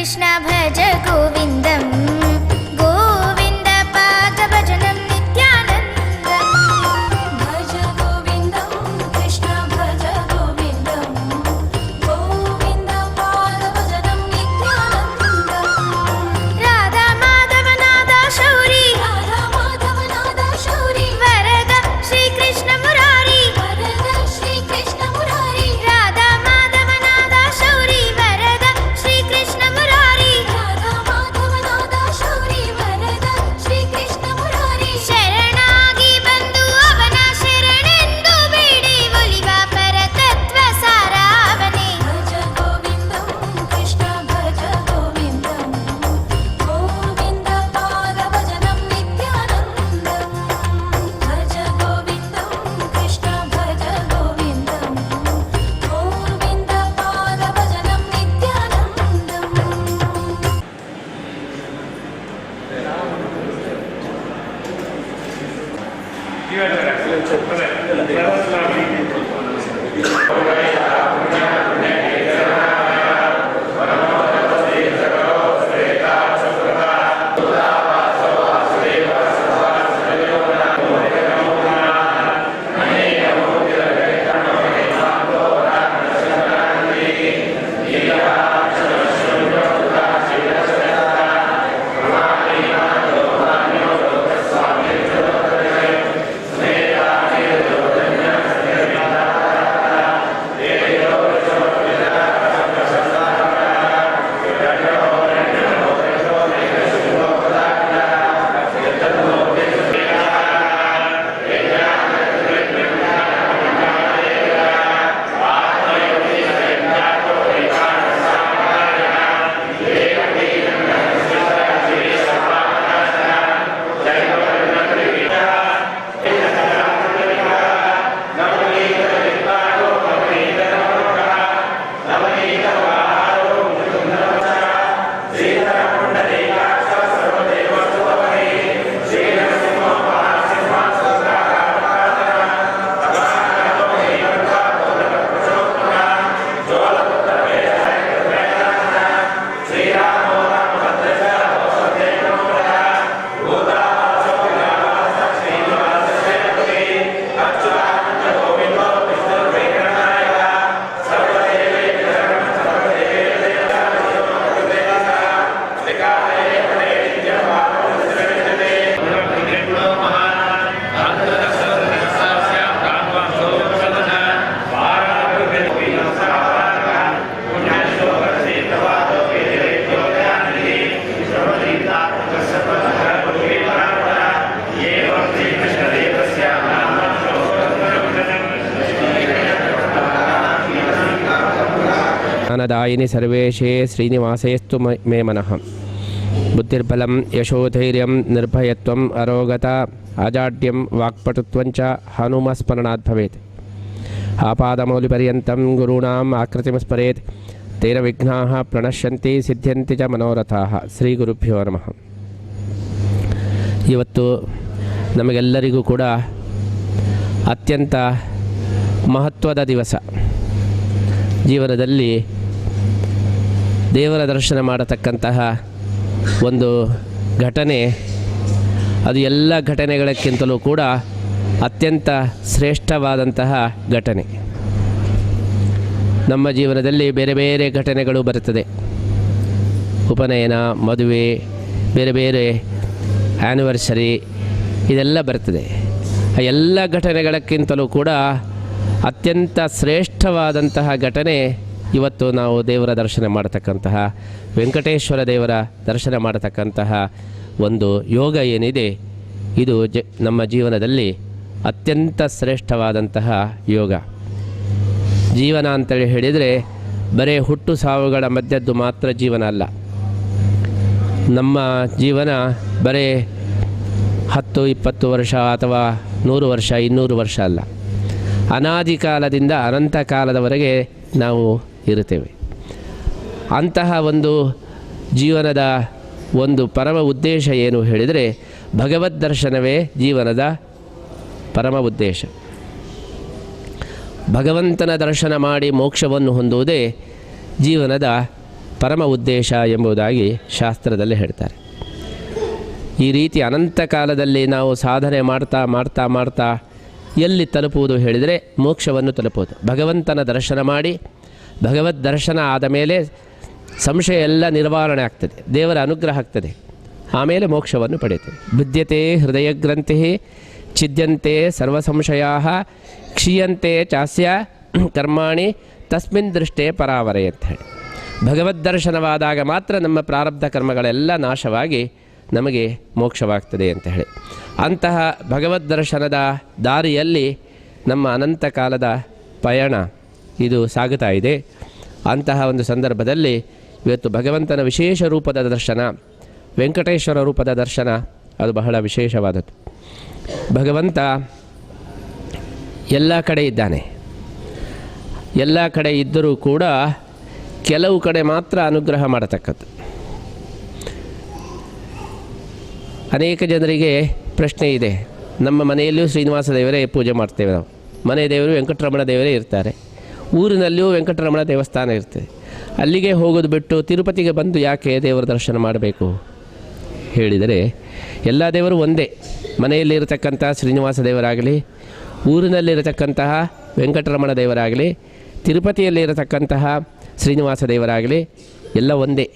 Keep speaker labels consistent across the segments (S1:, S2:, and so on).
S1: कृष्ण भज गोविन्दं गोविन्द पादभजनं नित्यानन्दं भज गोविन्दं कृष्ण भज गोविन्दं गोविन्द पादभजनं नित्यानन्दं राधा माधव नादा शौरी वरद श्री कृष्ण मुरारी राधा माधव नादा शौरी वरद श्री कृष्ण मुरारी ಶರಣಾಗಿ ಬಂದು ಅವನ ಶರಣೆಂದು ಬೇಡಿ ಒಲಿವ ಪರತತ್ವ ಸಾರ ಅವನೇ ಭಜ ಗೋವಿಂದಂ ಕೃಷ್ಣ ಭಜ ಗೋವಿಂದಂ ಗೋವಿಂದ ಪಾದ ಭಜನಂ ನಿತ್ಯಾನಂದಂ ಭಜ ಗೋವಿಂದಂ ಕೃಷ್ಣ ಭಜ ಗೋವಿಂದಂ ಗೋವಿಂದ ಪಾದ ಭಜನಂ ನಿತ್ಯಾನಂದಂ
S2: ಜ್ಞಾನದಾಯಿನಿ ಸರ್ವೇಶೇ ಶ್ರೀನಿವಾಸೇಸ್ತು ಮೇ ಮನಃ ಬುದ್ಧಿರ್ಬಲಂ ಯಶೋಧೈರ್ಯಂ ನಿರ್ಭಯತ್ವಂ ಅರೋಗತಾ ಅಜಾಡ್ಯಂ ವಾಕ್ಪಟುತ್ವಂಚ ಹನುಮಸ್ಮರಣಾತ್ ಭವೇತ್ ಆಪಾದಮೌಲಿಪರ್ಯಂತಂ ಗುರುಣಾಂ ಆಕೃತಿಂ ಸ್ಮರೇತ್ ತೇನ ವಿಘ್ನಾಃ ಪ್ರಣಶ್ಯಂತಿ ಸಿದ್ಧ್ಯಂತಿ ಚ ಮನೋರಥಾಃ ಶ್ರೀ ಗುರುಭ್ಯೋ ನಮಃ. ಇವತ್ತು ನಮಗೆಲ್ಲರಿಗೂ ಕೂಡ ಅತ್ಯಂತ ಮಹತ್ವದ ದಿವಸ. ಜೀವನದಲ್ಲಿ ದೇವರ ದರ್ಶನ ಮಾಡತಕ್ಕಂತಹ ಒಂದು ಘಟನೆ, ಅದು ಎಲ್ಲ ಘಟನೆಗಳಕ್ಕಿಂತಲೂ ಕೂಡ ಅತ್ಯಂತ ಶ್ರೇಷ್ಠವಾದಂತಹ ಘಟನೆ. ನಮ್ಮ ಜೀವನದಲ್ಲಿ ಬೇರೆ ಬೇರೆ ಘಟನೆಗಳು ಬರುತ್ತದೆ. ಉಪನಯನ, ಮದುವೆ, ಬೇರೆ ಬೇರೆ ಆ್ಯನಿವರ್ಸರಿ, ಇದೆಲ್ಲ ಬರ್ತದೆ. ಆ ಎಲ್ಲ ಘಟನೆಗಳಕ್ಕಿಂತಲೂ ಕೂಡ ಅತ್ಯಂತ ಶ್ರೇಷ್ಠವಾದಂತಹ ಘಟನೆ ಇವತ್ತು ನಾವು ದೇವರ ದರ್ಶನ ಮಾಡತಕ್ಕಂತಹ, ವೆಂಕಟೇಶ್ವರ ದೇವರ ದರ್ಶನ ಮಾಡತಕ್ಕಂತಹ ಒಂದು ಯೋಗ ಏನಿದೆ, ಇದು ನಮ್ಮ ಜೀವನದಲ್ಲಿ ಅತ್ಯಂತ ಶ್ರೇಷ್ಠವಾದಂತಹ ಯೋಗ. ಜೀವನ ಅಂತೇಳಿ ಹೇಳಿದರೆ ಬರೀ ಹುಟ್ಟು ಸಾವುಗಳ ಮಧ್ಯದ್ದು ಮಾತ್ರ ಜೀವನ ಅಲ್ಲ. ನಮ್ಮ ಜೀವನ ಬರೀ 10-20 ವರ್ಷ ಅಥವಾ 100 ವರ್ಷ 200 ವರ್ಷ ಅಲ್ಲ. ಅನಾದಿ ಕಾಲದಿಂದ ಅನಂತ ಕಾಲದವರೆಗೆ ನಾವು ಇರುತ್ತೇವೆ. ಅಂತಹ ಒಂದು ಜೀವನದ ಒಂದು ಪರಮ ಉದ್ದೇಶ ಏನು ಹೇಳಿದರೆ, ಭಗವದ್ ದರ್ಶನವೇ ಜೀವನದ ಪರಮ ಉದ್ದೇಶ. ಭಗವಂತನ ದರ್ಶನ ಮಾಡಿ ಮೋಕ್ಷವನ್ನು ಹೊಂದುವುದೇ ಜೀವನದ ಪರಮ ಉದ್ದೇಶ ಎಂಬುದಾಗಿ ಶಾಸ್ತ್ರದಲ್ಲಿ ಹೇಳ್ತಾರೆ. ಈ ರೀತಿ ಅನಂತ ಕಾಲದಲ್ಲಿ ನಾವು ಸಾಧನೆ ಮಾಡ್ತಾ ಮಾಡ್ತಾ ಮಾಡ್ತಾ ಎಲ್ಲಿ ತಲುಪುವುದು ಹೇಳಿದರೆ ಮೋಕ್ಷವನ್ನು ತಲುಪುವುದು. ಭಗವಂತನ ದರ್ಶನ ಮಾಡಿ ಭಗವದ್ ದರ್ಶನ ಆದ ಮೇಲೆ ಸಂಶಯ ಎಲ್ಲ ನಿರ್ವಹಣೆ ಆಗ್ತದೆ, ದೇವರ ಅನುಗ್ರಹ ಆಗ್ತದೆ, ಆಮೇಲೆ ಮೋಕ್ಷವನ್ನು ಪಡೆಯುತ್ತದೆ. ಬುದ್ಧತೆ ಹೃದಯ ಗ್ರಂಥಿ ಛಿದ್ಯಂತೆ ಸರ್ವ ಸಂಶಯ ಕ್ಷೀಯಂತೆ ಚಾಸ್ಯ ಕರ್ಮಾಣಿ ತಸ್ಮಿನ್ ದೃಷ್ಟೇ ಪರಾವರೆ ಅಂತ ಹೇಳಿ, ಭಗವದ್ ದರ್ಶನವಾದಾಗ ಮಾತ್ರ ನಮ್ಮ ಪ್ರಾರಬ್ಧ ಕರ್ಮಗಳೆಲ್ಲ ನಾಶವಾಗಿ ನಮಗೆ ಮೋಕ್ಷವಾಗ್ತದೆ ಅಂತ ಹೇಳಿ, ಅಂತಹ ಭಗವದ್ ದರ್ಶನದ ದಾರಿಯಲ್ಲಿ ನಮ್ಮ ಅನಂತ ಕಾಲದ ಪಯಣ ಇದು ಸಾಗುತ್ತಾ ಇದೆ. ಅಂತಹ ಒಂದು ಸಂದರ್ಭದಲ್ಲಿ ಇವತ್ತು ಭಗವಂತನ ವಿಶೇಷ ರೂಪದ ದರ್ಶನ, ವೆಂಕಟೇಶ್ವರ ರೂಪದ ದರ್ಶನ, ಅದು ಬಹಳ ವಿಶೇಷವಾದದ್ದು. ಭಗವಂತ ಎಲ್ಲ ಕಡೆ ಇದ್ದಾನೆ. ಎಲ್ಲ ಕಡೆ ಇದ್ದರೂ ಕೂಡ ಕೆಲವು ಕಡೆ ಮಾತ್ರ ಅನುಗ್ರಹ ಮಾಡತಕ್ಕದ್ದು. ಅನೇಕ ಜನರಿಗೆ ಪ್ರಶ್ನೆ ಇದೆ, ನಮ್ಮ ಮನೆಯಲ್ಲಿಯೂ ಶ್ರೀನಿವಾಸ ದೇವರೇ ಪೂಜೆ ಮಾಡ್ತೇವೆ ನಾವು, ಮನೆ ದೇವರು ವೆಂಕಟರಮಣ ದೇವರೇ ಇರ್ತಾರೆ, ಊರಿನಲ್ಲಿಯೂ ವೆಂಕಟರಮಣ ದೇವಸ್ಥಾನ ಇರ್ತದೆ, ಅಲ್ಲಿಗೆ ಹೋಗೋದು ಬಿಟ್ಟು ತಿರುಪತಿಗೆ ಬಂದು ಯಾಕೆ ದೇವರ ದರ್ಶನ ಮಾಡಬೇಕು ಹೇಳಿದರೆ, ಎಲ್ಲ ದೇವರು ಒಂದೇ. ಮನೆಯಲ್ಲಿರತಕ್ಕಂತಹ ಶ್ರೀನಿವಾಸ ದೇವರಾಗಲಿ, ಊರಿನಲ್ಲಿರತಕ್ಕಂತಹ ವೆಂಕಟರಮಣ ದೇವರಾಗಲಿ, ತಿರುಪತಿಯಲ್ಲಿರತಕ್ಕಂತಹ ಶ್ರೀನಿವಾಸ ದೇವರಾಗಲಿ ಎಲ್ಲ ಒಂದೇ.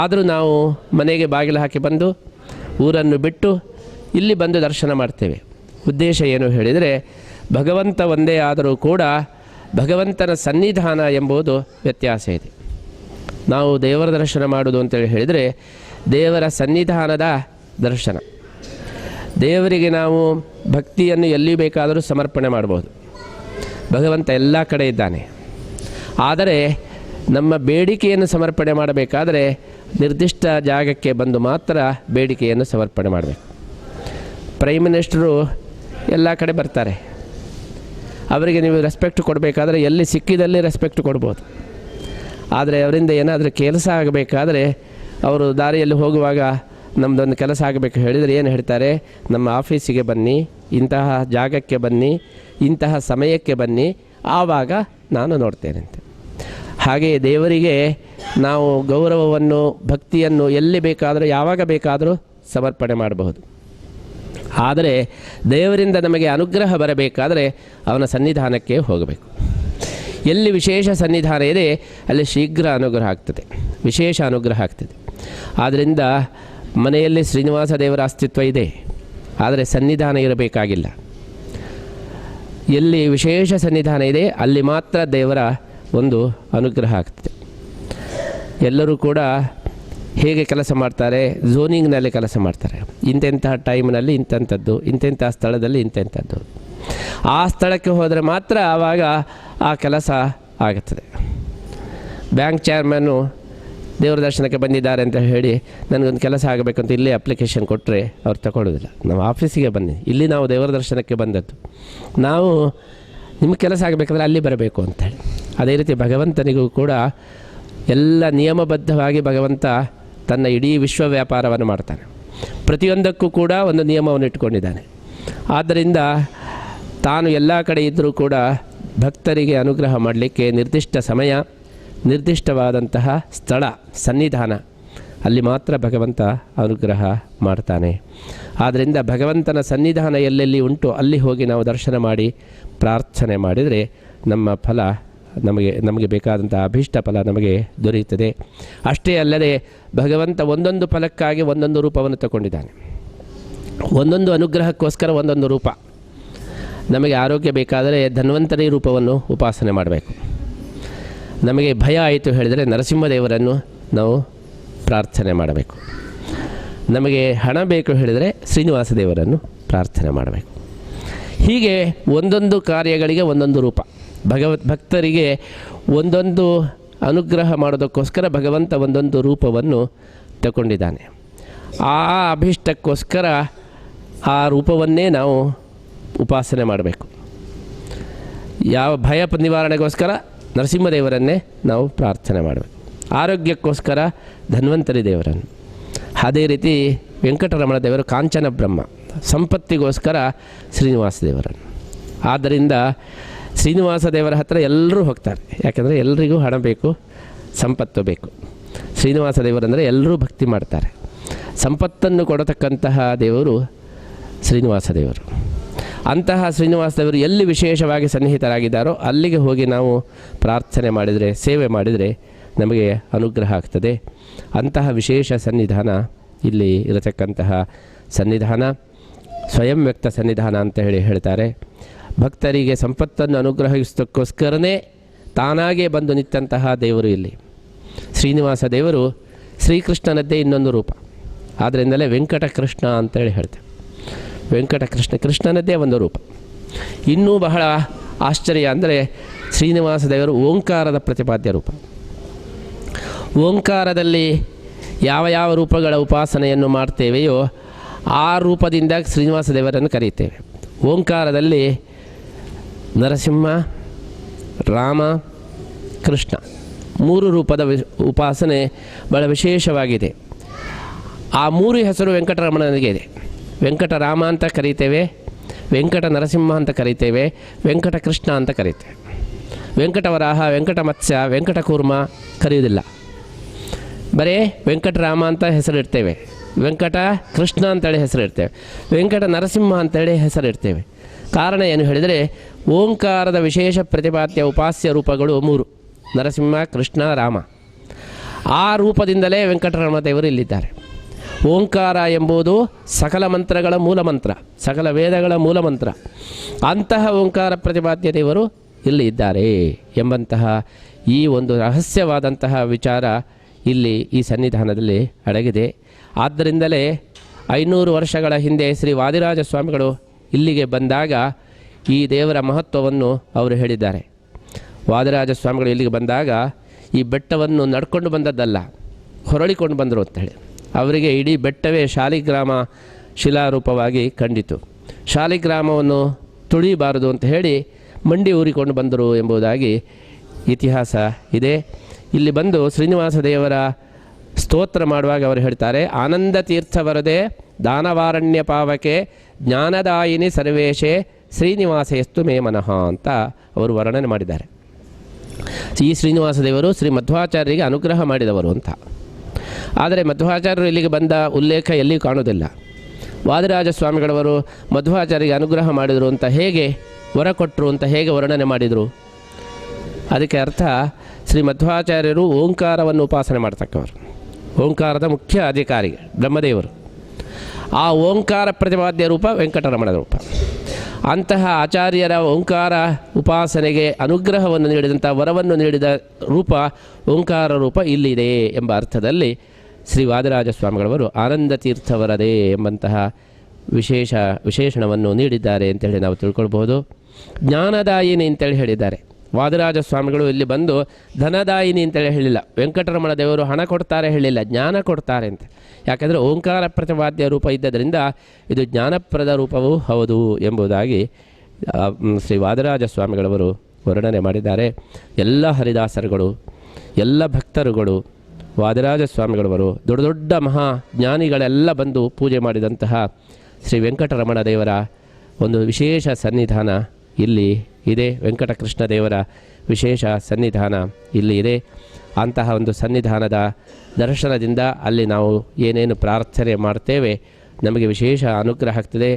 S2: ಆದರೂ ನಾವು ಮನೆಗೆ ಬಾಗಿಲು ಹಾಕಿ ಬಂದು ಊರನ್ನು ಬಿಟ್ಟು ಇಲ್ಲಿ ಬಂದು ದರ್ಶನ ಮಾಡ್ತೇವೆ. ಉದ್ದೇಶ ಏನು ಹೇಳಿದರೆ, ಭಗವಂತ ಒಂದೇ ಆದರೂ ಕೂಡ ಭಗವಂತನ ಸನ್ನಿಧಾನ ಎಂಬುದು ವ್ಯತ್ಯಾಸ ಇದೆ. ನಾವು ದೇವರ ದರ್ಶನ ಮಾಡೋದು ಅಂತೇಳಿ ಹೇಳಿದರೆ ದೇವರ ಸನ್ನಿಧಾನದ ದರ್ಶನ. ದೇವರಿಗೆ ನಾವು ಭಕ್ತಿಯನ್ನು ಎಲ್ಲಿ ಬೇಕಾದರೂ ಸಮರ್ಪಣೆ ಮಾಡ್ಬೋದು, ಭಗವಂತ ಎಲ್ಲ ಕಡೆ ಇದ್ದಾನೆ. ಆದರೆ ನಮ್ಮ ಬೇಡಿಕೆಯನ್ನು ಸಮರ್ಪಣೆ ಮಾಡಬೇಕಾದರೆ ನಿರ್ದಿಷ್ಟ ಜಾಗಕ್ಕೆ ಬಂದು ಮಾತ್ರ ಬೇಡಿಕೆಯನ್ನು ಸಮರ್ಪಣೆ ಮಾಡಬೇಕು. ಪ್ರೈಮ್ ಮಿನಿಸ್ಟರು ಎಲ್ಲ ಕಡೆ ಬರ್ತಾರೆ, ಅವರಿಗೆ ನೀವು ರೆಸ್ಪೆಕ್ಟ್ ಕೊಡಬೇಕಾದ್ರೆ ಎಲ್ಲಿ ಸಿಕ್ಕಿದಲ್ಲಿ ರೆಸ್ಪೆಕ್ಟ್ ಕೊಡ್ಬೋದು. ಆದರೆ ಅವರಿಂದ ಏನಾದರೂ ಕೆಲಸ ಆಗಬೇಕಾದ್ರೆ ಅವರು ದಾರಿಯಲ್ಲಿ ಹೋಗುವಾಗ ನಮ್ಮದೊಂದು ಕೆಲಸ ಆಗಬೇಕು ಹೇಳಿದರೆ ಏನು ಹೇಳ್ತಾರೆ, ನಮ್ಮ ಆಫೀಸಿಗೆ ಬನ್ನಿ, ಇಂತಹ ಜಾಗಕ್ಕೆ ಬನ್ನಿ, ಇಂತಹ ಸಮಯಕ್ಕೆ ಬನ್ನಿ, ಆವಾಗ ನಾನು ನೋಡ್ತೇನೆ ಅಂತ. ಹಾಗೆಯೇ ದೇವರಿಗೆ ನಾವು ಗೌರವವನ್ನು ಭಕ್ತಿಯನ್ನು ಎಲ್ಲಿ ಬೇಕಾದರೂ ಯಾವಾಗ ಬೇಕಾದರೂ ಸಮರ್ಪಣೆ ಮಾಡಬಹುದು. ಆದರೆ ದೇವರಿಂದ ನಮಗೆ ಅನುಗ್ರಹ ಬರಬೇಕಾದರೆ ಅವನ ಸನ್ನಿಧಾನಕ್ಕೆ ಹೋಗಬೇಕು. ಎಲ್ಲಿ ವಿಶೇಷ ಸನ್ನಿಧಾನ ಇದೆ ಅಲ್ಲಿ ಶೀಘ್ರ ಅನುಗ್ರಹ ಆಗ್ತದೆ, ವಿಶೇಷ ಅನುಗ್ರಹ ಆಗ್ತದೆ. ಆದ್ದರಿಂದ ಮನೆಯಲ್ಲಿ ಶ್ರೀನಿವಾಸ ದೇವರ ಅಸ್ತಿತ್ವ ಇದೆ, ಆದರೆ ಸನ್ನಿಧಾನ ಇರಬೇಕಾಗಿಲ್ಲ. ಎಲ್ಲಿ ವಿಶೇಷ ಸನ್ನಿಧಾನ ಇದೆ ಅಲ್ಲಿ ಮಾತ್ರ ದೇವರ ಒಂದು ಅನುಗ್ರಹ ಆಗ್ತದೆ. ಎಲ್ಲರೂ ಕೂಡ ಹೇಗೆ ಕೆಲಸ ಮಾಡ್ತಾರೆ, ಝೋನಿಂಗ್ನಲ್ಲಿ ಕೆಲಸ ಮಾಡ್ತಾರೆ. ಇಂತೆಂತಹ ಟೈಮ್ನಲ್ಲಿ ಇಂಥದ್ದು, ಇಂತೆಂಥ ಸ್ಥಳದಲ್ಲಿ ಇಂತೆಂಥದ್ದು. ಆ ಸ್ಥಳಕ್ಕೆ ಹೋದರೆ ಮಾತ್ರ ಆವಾಗ ಆ ಕೆಲಸ ಆಗುತ್ತದೆ. ಬ್ಯಾಂಕ್ ಚೇರ್ಮನ್ನು ದೇವರ ದರ್ಶನಕ್ಕೆ ಬಂದಿದ್ದಾರೆ ಅಂತ ಹೇಳಿ ನನಗೊಂದು ಕೆಲಸ ಆಗಬೇಕಂತ ಇಲ್ಲೇ ಅಪ್ಲಿಕೇಶನ್ ಕೊಟ್ಟರೆ ಅವ್ರು ತಗೊಳ್ಳೋದಿಲ್ಲ. ನಮ್ಮ ಆಫೀಸಿಗೆ ಬನ್ನಿ, ಇಲ್ಲಿ ನಾವು ದೇವರ ದರ್ಶನಕ್ಕೆ ಬಂದದ್ದು, ನಾವು ನಿಮಗೆ ಕೆಲಸ ಆಗಬೇಕಂದ್ರೆ ಅಲ್ಲಿ ಬರಬೇಕು ಅಂತೇಳಿ. ಅದೇ ರೀತಿ ಭಗವಂತನಿಗೂ ಕೂಡ ಎಲ್ಲ ನಿಯಮಬದ್ಧವಾಗಿ ಭಗವಂತ ತನ್ನ ಇಡೀ ವಿಶ್ವ ವ್ಯಾಪಾರವನ್ನು ಮಾಡ್ತಾನೆ. ಪ್ರತಿಯೊಂದಕ್ಕೂ ಕೂಡ ಒಂದು ನಿಯಮವನ್ನು ಇಟ್ಕೊಂಡಿದ್ದಾನೆ. ಆದ್ದರಿಂದ ತಾನು ಎಲ್ಲ ಕಡೆ ಇದ್ದರೂ ಕೂಡ ಭಕ್ತರಿಗೆ ಅನುಗ್ರಹ ಮಾಡಲಿಕ್ಕೆ ನಿರ್ದಿಷ್ಟ ಸಮಯ, ನಿರ್ದಿಷ್ಟವಾದಂತಹ ಸ್ಥಳ, ಸನ್ನಿಧಾನ, ಅಲ್ಲಿ ಮಾತ್ರ ಭಗವಂತ ಅನುಗ್ರಹ ಮಾಡ್ತಾನೆ. ಆದ್ದರಿಂದ ಭಗವಂತನ ಸನ್ನಿಧಾನ ಎಲ್ಲೆಲ್ಲಿ ಉಂಟು ಅಲ್ಲಿ ಹೋಗಿ ನಾವು ದರ್ಶನ ಮಾಡಿ ಪ್ರಾರ್ಥನೆ ಮಾಡಿದರೆ ನಮ್ಮ ಫಲ ನಮಗೆ ಬೇಕಾದಂಥ ಅಭೀಷ್ಟ ಫಲ ನಮಗೆ ದೊರೆಯುತ್ತದೆ. ಅಷ್ಟೇ ಅಲ್ಲದೆ ಭಗವಂತ ಒಂದೊಂದು ಫಲಕ್ಕಾಗಿ ಒಂದೊಂದು ರೂಪವನ್ನು ತಗೊಂಡಿದ್ದಾನೆ. ಒಂದೊಂದು ಅನುಗ್ರಹಕ್ಕೋಸ್ಕರ ಒಂದೊಂದು ರೂಪ. ನಮಗೆ ಆರೋಗ್ಯ ಬೇಕಾದರೆ ಧನ್ವಂತರಿ ರೂಪವನ್ನು ಉಪಾಸನೆ ಮಾಡಬೇಕು. ನಮಗೆ ಭಯ ಆಯಿತು ಹೇಳಿದರೆ ನರಸಿಂಹದೇವರನ್ನು ನಾವು ಪ್ರಾರ್ಥನೆ ಮಾಡಬೇಕು. ನಮಗೆ ಹಣ ಬೇಕು ಹೇಳಿದರೆ ಶ್ರೀನಿವಾಸ ದೇವರನ್ನು ಪ್ರಾರ್ಥನೆ ಮಾಡಬೇಕು. ಹೀಗೆ ಒಂದೊಂದು ಕಾರ್ಯಗಳಿಗೆ ಒಂದೊಂದು ರೂಪ. ಭಕ್ತರಿಗೆ ಒಂದೊಂದು ಅನುಗ್ರಹ ಮಾಡೋದಕ್ಕೋಸ್ಕರ ಭಗವಂತ ಒಂದೊಂದು ರೂಪವನ್ನು ತಗೊಂಡಿದ್ದಾನೆ. ಆ ಅಭೀಷ್ಟಕ್ಕೋಸ್ಕರ ಆ ರೂಪವನ್ನೇ ನಾವು ಉಪಾಸನೆ ಮಾಡಬೇಕು. ಯಾವ ಭಯ ನಿವಾರಣೆಗೋಸ್ಕರ ನರಸಿಂಹದೇವರನ್ನೇ ನಾವು ಪ್ರಾರ್ಥನೆ ಮಾಡಬೇಕು. ಆರೋಗ್ಯಕ್ಕೋಸ್ಕರ ಧನ್ವಂತರಿ ದೇವರನ್ನು. ಅದೇ ರೀತಿ ವೆಂಕಟರಮಣ ದೇವರು ಕಾಂಚನ ಬ್ರಹ್ಮ. ಸಂಪತ್ತಿಗೋಸ್ಕರ ಶ್ರೀನಿವಾಸ ದೇವರನ್ನು. ಆದ್ದರಿಂದ ಶ್ರೀನಿವಾಸ ದೇವರ ಹತ್ತಿರ ಎಲ್ಲರೂ ಹೋಗ್ತಾರೆ. ಯಾಕೆಂದರೆ ಎಲ್ರಿಗೂ ಹಣ ಬೇಕು, ಸಂಪತ್ತು ಬೇಕು. ಶ್ರೀನಿವಾಸ ದೇವರಂದರೆ ಎಲ್ಲರೂ ಭಕ್ತಿ ಮಾಡ್ತಾರೆ. ಸಂಪತ್ತನ್ನು ಕೊಡತಕ್ಕಂತಹ ದೇವರು ಶ್ರೀನಿವಾಸ ದೇವರು. ಅಂತಹ ಶ್ರೀನಿವಾಸ ದೇವರು ಎಲ್ಲಿ ವಿಶೇಷವಾಗಿ ಸನ್ನಿಹಿತರಾಗಿದ್ದಾರೋ ಅಲ್ಲಿಗೆ ಹೋಗಿ ನಾವು ಪ್ರಾರ್ಥನೆ ಮಾಡಿದರೆ, ಸೇವೆ ಮಾಡಿದರೆ ನಮಗೆ ಅನುಗ್ರಹ ಆಗ್ತದೆ. ಅಂತಹ ವಿಶೇಷ ಸನ್ನಿಧಾನ ಇಲ್ಲಿ ಇರತಕ್ಕಂತಹ ಸನ್ನಿಧಾನ ಸ್ವಯಂ ವ್ಯಕ್ತ ಸನ್ನಿಧಾನ ಅಂತ ಹೇಳ್ತಾರೆ. ಭಕ್ತರಿಗೆ ಸಂಪತ್ತನ್ನು ಅನುಗ್ರಹಿಸೋಕ್ಕೋಸ್ಕರನೇ ತಾನಾಗೇ ಬಂದು ನಿಂತಹ ದೇವರು ಇಲ್ಲಿ ಶ್ರೀನಿವಾಸ ದೇವರು. ಶ್ರೀಕೃಷ್ಣನದ್ದೇ ಇನ್ನೊಂದು ರೂಪ. ಆದ್ದರಿಂದಲೇ ವೆಂಕಟಕೃಷ್ಣ ಅಂತೇಳಿ ಹೇಳ್ತೇವೆ. ವೆಂಕಟಕೃಷ್ಣ ಕೃಷ್ಣನದ್ದೇ ಒಂದು ರೂಪ. ಇನ್ನೂ ಬಹಳ ಆಶ್ಚರ್ಯ ಅಂದರೆ ಶ್ರೀನಿವಾಸ ದೇವರು ಓಂಕಾರದ ಪ್ರತಿಪಾದ್ಯ ರೂಪ. ಓಂಕಾರದಲ್ಲಿ ಯಾವ ಯಾವ ರೂಪಗಳ ಉಪಾಸನೆಯನ್ನು ಮಾಡ್ತೇವೆಯೋ ಆ ರೂಪದಿಂದ ಶ್ರೀನಿವಾಸ ದೇವರನ್ನು ಕರೀತೇವೆ. ಓಂಕಾರದಲ್ಲಿ ನರಸಿಂಹ, ರಾಮ, ಕೃಷ್ಣ ಮೂರು ರೂಪದ ಉಪಾಸನೆ ಬಹಳ ವಿಶೇಷವಾಗಿದೆ. ಆ ಮೂರು ಹೆಸರು ವೆಂಕಟರಮಣನಿಗೆ ಇದೆ. ವೆಂಕಟರಾಮ ಅಂತ ಕರೀತೇವೆ, ವೆಂಕಟ ನರಸಿಂಹ ಅಂತ ಕರೀತೇವೆ, ವೆಂಕಟಕೃಷ್ಣ ಅಂತ ಕರೀತೇವೆ. ವೆಂಕಟವರಾಹ, ವೆಂಕಟಮತ್ಸ್ಯ, ವೆಂಕಟಕೂರ್ಮ ಕರೆಯುವುದಿಲ್ಲ. ಬರೀ ವೆಂಕಟರಾಮ ಅಂತ ಹೆಸರಿಡ್ತೇವೆ, ವೆಂಕಟ ಕೃಷ್ಣ ಅಂತೇಳಿ ಹೆಸರಿಡ್ತೇವೆ, ವೆಂಕಟ ನರಸಿಂಹ ಅಂತೇಳಿ ಹೆಸರಿಡ್ತೇವೆ. ಕಾರಣ ಏನು ಹೇಳಿದರೆ ಓಂಕಾರದ ವಿಶೇಷ ಪ್ರತಿಪಾದ್ಯ ಉಪಾಸ್ಯ ರೂಪಗಳು ಮೂರು: ನರಸಿಂಹ, ಕೃಷ್ಣ, ರಾಮ. ಆ ರೂಪದಿಂದಲೇ ವೆಂಕಟರಮಣ ದೇವರು ಇಲ್ಲಿದ್ದಾರೆ. ಓಂಕಾರ ಎಂಬುದು ಸಕಲ ಮಂತ್ರಗಳ ಮೂಲ ಮಂತ್ರ, ಸಕಲ ವೇದಗಳ ಮೂಲ ಮಂತ್ರ. ಅಂತಹ ಓಂಕಾರ ಪ್ರತಿಪಾದ್ಯ ದೇವರು ಇಲ್ಲಿ ಇದ್ದಾರೆ ಎಂಬಂತಹ ಈ ಒಂದು ರಹಸ್ಯವಾದಂತಹ ವಿಚಾರ ಇಲ್ಲಿ ಈ ಸನ್ನಿಧಾನದಲ್ಲಿ ಅಡಗಿದೆ. ಆದ್ದರಿಂದಲೇ 500 ವರ್ಷಗಳ ಹಿಂದೆ ಶ್ರೀ ವಾದಿರಾಜ ಸ್ವಾಮಿಗಳು ಇಲ್ಲಿಗೆ ಬಂದಾಗ ಈ ದೇವರ ಮಹತ್ವವನ್ನು ಅವರು ಹೇಳಿದ್ದಾರೆ. ವಾದಿರಾಜ ಸ್ವಾಮಿಗಳು ಇಲ್ಲಿಗೆ ಬಂದಾಗ ಈ ಬೆಟ್ಟವನ್ನು ನಡ್ಕೊಂಡು ಬಂದದ್ದಲ್ಲ, ಹೊರಳಿಕೊಂಡು ಬಂದರು ಅಂತೇಳಿ. ಅವರಿಗೆ ಇಡೀ ಬೆಟ್ಟವೇ ಶಾಲಿಗ್ರಾಮ ಶಿಲಾರೂಪವಾಗಿ ಕಂಡಿತು. ಶಾಲಿಗ್ರಾಮವನ್ನು ತುಳಿಬಾರದು ಅಂತ ಹೇಳಿ ಮಂಡಿ ಊರಿಕೊಂಡು ಬಂದರು ಎಂಬುದಾಗಿ ಇತಿಹಾಸ ಇದೆ. ಇಲ್ಲಿ ಬಂದು ಶ್ರೀನಿವಾಸ ದೇವರ ಸ್ತೋತ್ರ ಮಾಡುವಾಗ ಅವರು ಹೇಳ್ತಾರೆ, ಆನಂದ ತೀರ್ಥ ವರದೆ ದಾನವಾರಣ್ಯ ಪಾವಕೆ ಜ್ಞಾನದಾಯಿನಿ ಸರ್ವೇಶೇ ಶ್ರೀನಿವಾಸೇಸ್ತು ಮೇ ಮನಃ ಅಂತ ಅವರು ವರ್ಣನೆ ಮಾಡಿದ್ದಾರೆ. ಈ ಶ್ರೀನಿವಾಸ ದೇವರು ಶ್ರೀ ಮಧ್ವಾಚಾರ್ಯರಿಗೆ ಅನುಗ್ರಹ ಮಾಡಿದವರು ಅಂತ. ಆದರೆ ಮಧ್ವಾಚಾರ್ಯರು ಇಲ್ಲಿಗೆ ಬಂದ ಉಲ್ಲೇಖ ಎಲ್ಲಿಯೂ ಕಾಣುವುದಿಲ್ಲ. ವಾದಿರಾಜ ಸ್ವಾಮಿಗಳವರು ಮಧ್ವಾಚಾರ್ಯರಿಗೆ ಅನುಗ್ರಹ ಮಾಡಿದರು ಅಂತ ಹೇಗೆ, ವರ ಕೊಟ್ಟರು ಅಂತ ಹೇಗೆ ವರ್ಣನೆ ಮಾಡಿದರು? ಅದಕ್ಕೆ ಅರ್ಥ ಶ್ರೀ ಮಧ್ವಾಚಾರ್ಯರು ಓಂಕಾರವನ್ನು ಉಪಾಸನೆ ಮಾಡ್ತಕ್ಕವರು, ಓಂಕಾರದ ಮುಖ್ಯ ಅಧಿಕಾರಿ ಬ್ರಹ್ಮದೇವರು. ಆ ಓಂಕಾರ ಪ್ರತಿಪಾದ್ಯ ರೂಪ ವೆಂಕಟರಮಣ ರೂಪ. ಅಂತಹ ಆಚಾರ್ಯರ ಓಂಕಾರ ಉಪಾಸನೆಗೆ ಅನುಗ್ರಹವನ್ನು ನೀಡಿದಂಥ ವರವನ್ನು ನೀಡಿದ ರೂಪ ಓಂಕಾರ ರೂಪ ಇಲ್ಲಿದೆ ಎಂಬ ಅರ್ಥದಲ್ಲಿ ಶ್ರೀ ವಾದಿರಾಜ ಸ್ವಾಮಿಗಳವರು ಆನಂದ ತೀರ್ಥ ವರದೆ ಎಂಬಂತಹ ವಿಶೇಷಣವನ್ನು ನೀಡಿದ್ದಾರೆ ಅಂತೇಳಿ ನಾವು ತಿಳ್ಕೊಳ್ಬೋದು. ಜ್ಞಾನದಾಯಿನಿ ಅಂತೇಳಿ ಹೇಳಿದ್ದಾರೆ. ವಾದಿರಾಜ ಸ್ವಾಮಿಗಳು ಇಲ್ಲಿ ಬಂದು ಧನದಾಯಿನಿ ಅಂತೇಳಿ ಹೇಳಿಲ್ಲ. ವೆಂಕಟರಮಣ ದೇವರು ಹಣ ಕೊಡ್ತಾರೆ ಹೇಳಿಲ್ಲ, ಜ್ಞಾನ ಕೊಡ್ತಾರೆ ಅಂತ. ಯಾಕೆಂದರೆ ಓಂಕಾರ ಪ್ರತಿಪಾದ್ಯ ರೂಪ ಇದ್ದರಿಂದ ಇದು ಜ್ಞಾನಪ್ರದ ರೂಪವೂ ಹೌದು ಎಂಬುದಾಗಿ ಶ್ರೀ ವಾದಿರಾಜ ಸ್ವಾಮಿಗಳವರು ವರ್ಣನೆ ಮಾಡಿದ್ದಾರೆ. ಎಲ್ಲ ಹರಿದಾಸರುಗಳು, ಎಲ್ಲ ಭಕ್ತರುಗಳು, ವಾದಿರಾಜ ಸ್ವಾಮಿಗಳವರು ದೊಡ್ಡ ದೊಡ್ಡ ಮಹಾ ಜ್ಞಾನಿಗಳೆಲ್ಲ ಬಂದು ಪೂಜೆ ಮಾಡಿದಂತಹ ಶ್ರೀ ವೆಂಕಟರಮಣ ದೇವರ ಒಂದು ವಿಶೇಷ ಸನ್ನಿಧಾನ ಇಲ್ಲಿ ಇದೆ. ವೆಂಕಟಕೃಷ್ಣ ದೇವರ ವಿಶೇಷ ಸನ್ನಿಧಾನ ಇಲ್ಲಿ ಇದೆ. ಅಂತಹ ಒಂದು ಸನ್ನಿಧಾನದ ದರ್ಶನದಿಂದ ಅಲ್ಲಿ ನಾವು ಏನೇನು ಪ್ರಾರ್ಥನೆ ಮಾಡ್ತೇವೆ ನಮಗೆ ವಿಶೇಷ ಅನುಗ್ರಹ ಆಗ್ತದೆ.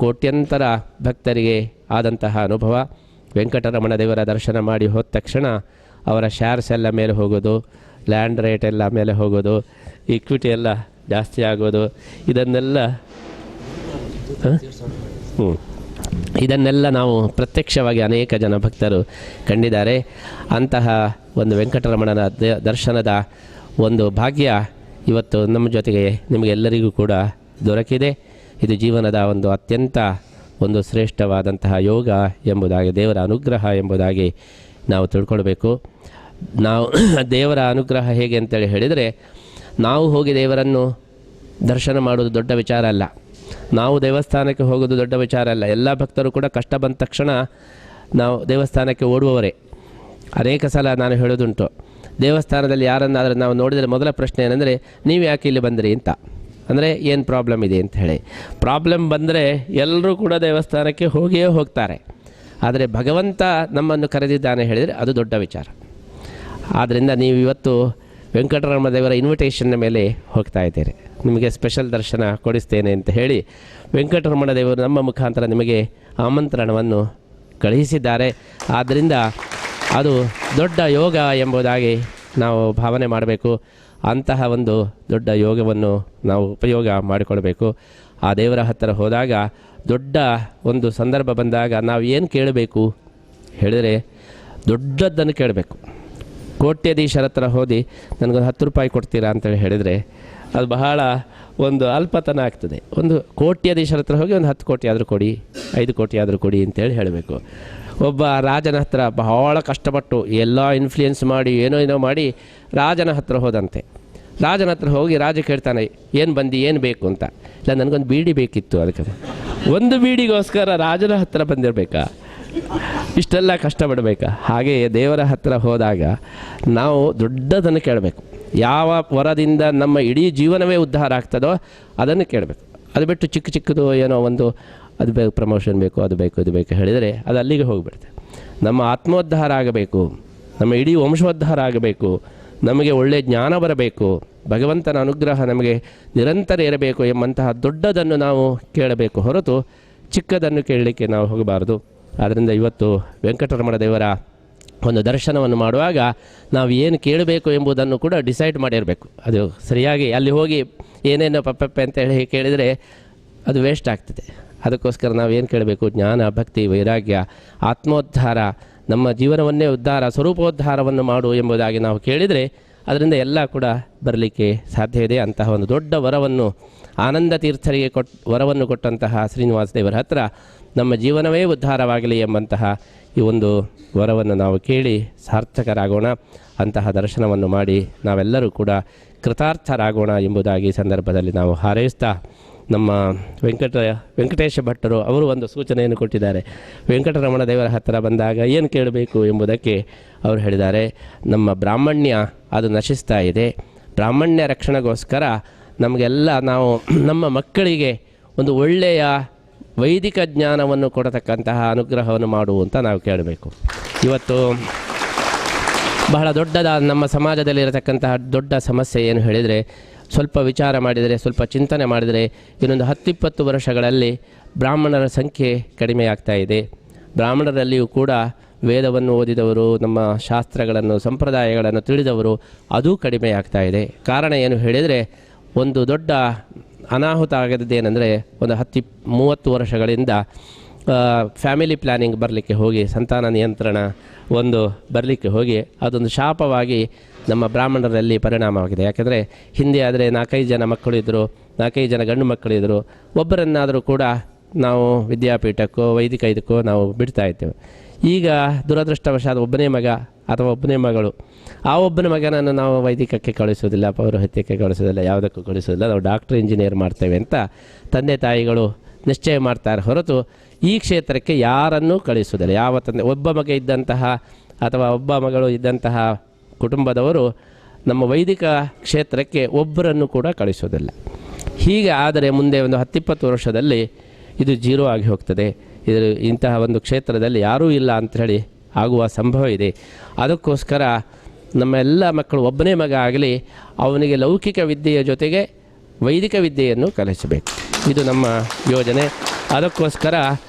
S2: ಕೋಟ್ಯಂತರ ಭಕ್ತರಿಗೆ ಆದಂತಹ ಅನುಭವ. ವೆಂಕಟರಮಣ ದೇವರ ದರ್ಶನ ಮಾಡಿ ಹೋದ ತಕ್ಷಣ ಅವರ ಶೇರ್ಸ್ ಎಲ್ಲ ಮೇಲೆ ಹೋಗೋದು, ಲ್ಯಾಂಡ್ ರೇಟ್ ಎಲ್ಲ ಮೇಲೆ ಹೋಗೋದು, ಈಕ್ವಿಟಿ ಎಲ್ಲ ಜಾಸ್ತಿ ಆಗೋದು, ಇದನ್ನೆಲ್ಲ ನಾವು ಪ್ರತ್ಯಕ್ಷವಾಗಿ ಅನೇಕ ಜನ ಭಕ್ತರು ಕಂಡಿದ್ದಾರೆ. ಅಂತಹ ಒಂದು ವೆಂಕಟರಮಣನ ದರ್ಶನದ ಒಂದು ಭಾಗ್ಯ ಇವತ್ತು ನಮ್ಮ ಜೊತೆಗೆ ನಿಮಗೆಲ್ಲರಿಗೂ ಕೂಡ ದೊರಕಿದೆ. ಇದು ಜೀವನದ ಒಂದು ಅತ್ಯಂತ ಒಂದು ಶ್ರೇಷ್ಠವಾದಂತಹ ಯೋಗ ಎಂಬುದಾಗಿ, ದೇವರ ಅನುಗ್ರಹ ಎಂಬುದಾಗಿ ನಾವು ತಿಳ್ಕೊಳ್ಬೇಕು. ನಾವು ದೇವರ ಅನುಗ್ರಹ ಹೇಗೆ ಅಂತೇಳಿ ಹೇಳಿದರೆ, ನಾವು ಹೋಗಿ ದೇವರನ್ನು ದರ್ಶನ ಮಾಡೋದು ದೊಡ್ಡ ವಿಚಾರ ಅಲ್ಲ, ನಾವು ದೇವಸ್ಥಾನಕ್ಕೆ ಹೋಗೋದು ದೊಡ್ಡ ವಿಚಾರ ಅಲ್ಲ. ಎಲ್ಲ ಭಕ್ತರು ಕೂಡ ಕಷ್ಟ ಬಂದ ತಕ್ಷಣ ನಾವು ದೇವಸ್ಥಾನಕ್ಕೆ ಓಡುವವರೇ. ಅನೇಕ ಸಲ ನಾನು ಹೇಳೋದುಂಟು, ದೇವಸ್ಥಾನದಲ್ಲಿ ಯಾರನ್ನಾದರೂ ನಾವು ನೋಡಿದರೆ ಮೊದಲ ಪ್ರಶ್ನೆ ಏನಂದರೆ, ನೀವು ಯಾಕೆ ಇಲ್ಲಿ ಬಂದಿರಿ ಅಂತ. ಅಂದರೆ ಏನು ಪ್ರಾಬ್ಲಮ್ ಇದೆ ಅಂತ ಹೇಳಿ. ಪ್ರಾಬ್ಲಮ್ ಬಂದರೆ ಎಲ್ಲರೂ ಕೂಡ ದೇವಸ್ಥಾನಕ್ಕೆ ಹೋಗಿಯೇ ಹೋಗ್ತಾರೆ. ಆದರೆ ಭಗವಂತ ನಮ್ಮನ್ನು ಕರೆದಿದ್ದಾನೆ ಹೇಳಿದರೆ ಅದು ದೊಡ್ಡ ವಿಚಾರ. ಆದ್ದರಿಂದ ನೀವು ಇವತ್ತು ವೆಂಕಟರಮಣ ದೇವರ ಇನ್ವಿಟೇಷನ್ನ ಮೇಲೆ ಹೋಗ್ತಾ ಇದ್ದೀರಿ. ನಿಮಗೆ ಸ್ಪೆಷಲ್ ದರ್ಶನ ಕೊಡಿಸ್ತೇನೆ ಅಂತ ಹೇಳಿ ವೆಂಕಟರಮಣ ದೇವರು ನಮ್ಮ ಮುಖಾಂತರ ನಿಮಗೆ ಆಮಂತ್ರಣವನ್ನು ಕಳುಹಿಸಿದ್ದಾರೆ. ಆದ್ದರಿಂದ ಅದು ದೊಡ್ಡ ಯೋಗ ಎಂಬುದಾಗಿ ನಾವು ಭಾವನೆ ಮಾಡಬೇಕು. ಅಂತಹ ಒಂದು ದೊಡ್ಡ ಯೋಗವನ್ನು ನಾವು ಉಪಯೋಗ ಮಾಡಿಕೊಳ್ಬೇಕು. ಆ ದೇವರ ಹತ್ತಿರ ಹೋದಾಗ ದೊಡ್ಡ ಒಂದು ಸಂದರ್ಭ ಬಂದಾಗ ನಾವು ಏನು ಕೇಳಬೇಕು ಹೇಳಿದರೆ ದೊಡ್ಡದ್ದನ್ನು ಕೇಳಬೇಕು. ಕೋಟ್ಯಾಧೀಶರ ಹತ್ರ ಹೋದಿ ನನಗೊಂದು 10 ರೂಪಾಯಿ ಕೊಡ್ತೀರಾ ಅಂತೇಳಿ ಹೇಳಿದರೆ ಅದು ಬಹಳ ಒಂದು ಅಲ್ಪತನ ಆಗ್ತದೆ. ಒಂದು ಕೋಟ್ಯಾಧೀಶರ ಹತ್ರ ಹೋಗಿ ಒಂದು 10 ಕೋಟಿ ಆದರೂ ಕೊಡಿ, 5 ಕೋಟಿ ಆದರೂ ಕೊಡಿ ಅಂತೇಳಿ ಹೇಳಬೇಕು. ಒಬ್ಬ ರಾಜನ ಹತ್ರ ಬಹಳ ಕಷ್ಟಪಟ್ಟು ಎಲ್ಲ ಇನ್ಫ್ಲೂಯೆನ್ಸ್ ಮಾಡಿ ಏನೋ ಮಾಡಿ ರಾಜನ ಹತ್ರ ಹೋದಂತೆ. ರಾಜನ ಹತ್ರ ಹೋಗಿ ರಾಜ ಕೇಳ್ತಾನೆ, ಏನು ಬಂದು ಏನು ಬೇಕು ಅಂತ. ಇಲ್ಲ, ನನಗೊಂದು ಬೀಡಿ ಬೇಕಿತ್ತು. ಅದಕ್ಕೆ ಒಂದು ಬೀಡಿಗೋಸ್ಕರ ರಾಜನ ಹತ್ರ ಬಂದಿರಬೇಕಾ? ಇಷ್ಟೆಲ್ಲ ಕಷ್ಟಪಡಬೇಕಾ? ಹಾಗೆಯೇ ದೇವರ ಹತ್ತಿರ ಹೋದಾಗ ನಾವು ದೊಡ್ಡದನ್ನು ಕೇಳಬೇಕು. ಯಾವ ವರದಿಂದ ನಮ್ಮ ಇಡೀ ಜೀವನವೇ ಉದ್ಧಾರ ಆಗ್ತದೋ ಅದನ್ನು ಕೇಳಬೇಕು. ಅದು ಬಿಟ್ಟು ಚಿಕ್ಕ ಚಿಕ್ಕದು ಏನೋ ಒಂದು ಅದು ಬೇಕು, ಪ್ರಮೋಷನ್ ಬೇಕು, ಅದು ಬೇಕು, ಇದು ಬೇಕು ಹೇಳಿದರೆ ಅದು ಅಲ್ಲಿಗೆ ಹೋಗಿಬಿಡುತ್ತೆ. ನಮ್ಮ ಆತ್ಮೋದ್ಧಾರ ಆಗಬೇಕು, ನಮ್ಮ ಇಡೀ ವಂಶೋದ್ಧಾರ ಆಗಬೇಕು, ನಮಗೆ ಒಳ್ಳೆಯ ಜ್ಞಾನ ಬರಬೇಕು, ಭಗವಂತನ ಅನುಗ್ರಹ ನಮಗೆ ನಿರಂತರ ಇರಬೇಕು ಎಂಬಂತಹ ದೊಡ್ಡದನ್ನು ನಾವು ಕೇಳಬೇಕು ಹೊರತು ಚಿಕ್ಕದನ್ನು ಕೇಳಲಿಕ್ಕೆ ನಾವು ಹೋಗಬಾರದು. ಆದ್ದರಿಂದ ಇವತ್ತು ವೆಂಕಟರಮಣ ದೇವರ ಒಂದು ದರ್ಶನವನ್ನು ಮಾಡುವಾಗ ನಾವು ಏನು ಕೇಳಬೇಕು ಎಂಬುದನ್ನು ಕೂಡ ಡಿಸೈಡ್ ಮಾಡಿರಬೇಕು. ಅದು ಸರಿಯಾಗಿ ಅಲ್ಲಿ ಹೋಗಿ ಏನೇನೋ ಪಪ್ಪೆ ಅಂತ ಹೇಳಿ ಕೇಳಿದರೆ ಅದು ವೇಸ್ಟ್ ಆಗ್ತದೆ. ಅದಕ್ಕೋಸ್ಕರ ನಾವು ಏನು ಕೇಳಬೇಕು? ಜ್ಞಾನ, ಭಕ್ತಿ, ವೈರಾಗ್ಯ, ಆತ್ಮೋದ್ಧಾರ, ನಮ್ಮ ಜೀವನವನ್ನೇ ಉದ್ಧಾರ, ಸ್ವರೂಪೋದ್ಧಾರವನ್ನು ಮಾಡು ಎಂಬುದಾಗಿ ನಾವು ಕೇಳಿದರೆ ಅದರಿಂದ ಎಲ್ಲ ಕೂಡ ಬರಲಿಕ್ಕೆ ಸಾಧ್ಯ ಇದೆ. ಅಂತಹ ಒಂದು ದೊಡ್ಡ ವರವನ್ನು ಆನಂದ ತೀರ್ಥರಿಗೆ ವರವನ್ನು ಕೊಟ್ಟಂತಹ ಶ್ರೀನಿವಾಸ ದೇವರ ಹತ್ರ ನಮ್ಮ ಜೀವನವೇ ಉದ್ಧಾರವಾಗಲಿ ಎಂಬಂತಹ ಈ ಒಂದು ವರವನ್ನು ನಾವು ಕೇಳಿ ಸಾರ್ಥಕರಾಗೋಣ. ಅಂತಹ ದರ್ಶನವನ್ನು ಮಾಡಿ ನಾವೆಲ್ಲರೂ ಕೂಡ ಕೃತಾರ್ಥರಾಗೋಣ ಎಂಬುದಾಗಿ ಸಂದರ್ಭದಲ್ಲಿ ನಾವು ಹಾರೈಸ್ತಾ, ನಮ್ಮ ವೆಂಕಟೇಶ ಭಟ್ಟರು ಅವರು ಒಂದು ಸೂಚನೆಯನ್ನು ಕೊಟ್ಟಿದ್ದಾರೆ. ವೆಂಕಟರಮಣ ದೇವರ ಹತ್ತಿರ ಬಂದಾಗ ಏನು ಕೇಳಬೇಕು ಎಂಬುದಕ್ಕೆ ಅವರು ಹೇಳಿದ್ದಾರೆ, ನಮ್ಮ ಬ್ರಾಹ್ಮಣ್ಯ ಅದು ನಶಿಸ್ತಾ ಇದೆ. ಬ್ರಾಹ್ಮಣ್ಯ ರಕ್ಷಣೆಗೋಸ್ಕರ ನಮಗೆಲ್ಲ ನಾವು ನಮ್ಮ ಮಕ್ಕಳಿಗೆ ಒಂದು ಒಳ್ಳೆಯ ವೈದಿಕ ಜ್ಞಾನವನ್ನು ಕೊಡತಕ್ಕಂತಹ ಅನುಗ್ರಹವನ್ನು ಮಾಡುವಂತ ನಾವು ಕೇಳಬೇಕು. ಇವತ್ತು ಬಹಳ ದೊಡ್ಡದಾದ ನಮ್ಮ ಸಮಾಜದಲ್ಲಿರತಕ್ಕಂತಹ ದೊಡ್ಡ ಸಮಸ್ಯೆ ಏನು ಹೇಳಿದರೆ, ಸ್ವಲ್ಪ ವಿಚಾರ ಮಾಡಿದರೆ, ಸ್ವಲ್ಪ ಚಿಂತನೆ ಮಾಡಿದರೆ ಇನ್ನೊಂದು 10-20 ವರ್ಷಗಳಲ್ಲಿ ಬ್ರಾಹ್ಮಣರ ಸಂಖ್ಯೆ ಕಡಿಮೆ ಆಗ್ತಾ ಇದೆ. ಬ್ರಾಹ್ಮಣರಲ್ಲಿಯೂ ಕೂಡ ವೇದವನ್ನು ಓದಿದವರು, ನಮ್ಮ ಶಾಸ್ತ್ರಗಳನ್ನು, ಸಂಪ್ರದಾಯಗಳನ್ನು ತಿಳಿದವರು ಅದೂ ಕಡಿಮೆ ಆಗ್ತಾ ಇದೆ. ಕಾರಣ ಏನು ಹೇಳಿದರೆ, ಒಂದು ದೊಡ್ಡ ಅನಾಹುತ ಆಗದ್ದೇನೆಂದರೆ, ಒಂದು 10-30 ವರ್ಷಗಳಿಂದ ಫ್ಯಾಮಿಲಿ ಪ್ಲ್ಯಾನಿಂಗ್ ಬರಲಿಕ್ಕೆ ಹೋಗಿ, ಸಂತಾನ ನಿಯಂತ್ರಣ ಒಂದು ಬರಲಿಕ್ಕೆ ಹೋಗಿ ಅದೊಂದು ಶಾಪವಾಗಿ ನಮ್ಮ ಬ್ರಾಹ್ಮಣರಲ್ಲಿ ಪರಿಣಾಮವಾಗಿದೆ. ಯಾಕೆಂದರೆ ಹಿಂದೆ ಆದರೆ 4-5 ಜನ ಮಕ್ಕಳು ಇದ್ದರು, 4-5 ಜನ ಗಂಡು ಮಕ್ಕಳಿದ್ದರು, ಒಬ್ಬರನ್ನಾದರೂ ಕೂಡ ನಾವು ವಿದ್ಯಾಪೀಠಕ್ಕೋ ವೈದಿಕ ಇದಕ್ಕೋ ನಾವು ಬಿಡ್ತಾ ಇದ್ದೇವೆ. ಈಗ ದುರದೃಷ್ಟವಶಾದ ಒಬ್ಬನೇ ಮಗ ಅಥವಾ ಒಬ್ಬನೇ ಮಗಳು, ಆ ಒಬ್ಬನ ಮಗನನ್ನು ನಾವು ವೈದಿಕಕ್ಕೆ ಕಳಿಸೋದಿಲ್ಲ, ಪೌರೋಹಿತ್ಯಕ್ಕೆ ಕಳಿಸೋದಿಲ್ಲ, ಯಾವುದಕ್ಕೂ ಕಳಿಸೋದಿಲ್ಲ, ನಾವು ಡಾಕ್ಟ್ರ್, ಇಂಜಿನಿಯರ್ ಮಾಡ್ತೇವೆ ಅಂತ ತಂದೆ ತಾಯಿಗಳು ನಿಶ್ಚಯ ಮಾಡ್ತಾರೆ ಹೊರತು ಈ ಕ್ಷೇತ್ರಕ್ಕೆ ಯಾರನ್ನೂ ಕಳಿಸೋದಿಲ್ಲ. ಯಾವ ತಂದೆ ಒಬ್ಬ ಮಗ ಇದ್ದಂತಹ ಅಥವಾ ಒಬ್ಬ ಮಗಳು ಇದ್ದಂತಹ ಕುಟುಂಬದವರು ನಮ್ಮ ವೈದಿಕ ಕ್ಷೇತ್ರಕ್ಕೆ ಒಬ್ಬರನ್ನು ಕೂಡ ಕಳಿಸೋದಿಲ್ಲ. ಹೀಗೆ ಆದರೆ ಮುಂದೆ ಒಂದು 10-20 ವರ್ಷದಲ್ಲಿ ಇದು ಜೀರೋ ಆಗಿ ಹೋಗ್ತದೆ. ಇಂತಹ ಒಂದು ಕ್ಷೇತ್ರದಲ್ಲಿ ಯಾರೂ ಇಲ್ಲ ಅಂಥೇಳಿ ಆಗುವ ಸಂಭವ ಇದೆ. ಅದಕ್ಕೋಸ್ಕರ ನಮ್ಮ ಎಲ್ಲ ಮಕ್ಕಳು, ಒಬ್ಬನೇ ಮಗ ಆಗಲಿ, ಅವನಿಗೆ ಲೌಕಿಕ ವಿದ್ಯೆಯ ಜೊತೆಗೆ ವೈದಿಕ ವಿದ್ಯೆಯನ್ನು ಕಲಿಸಬೇಕು. ಇದು ನಮ್ಮ ಯೋಜನೆ. ಅದಕ್ಕೋಸ್ಕರ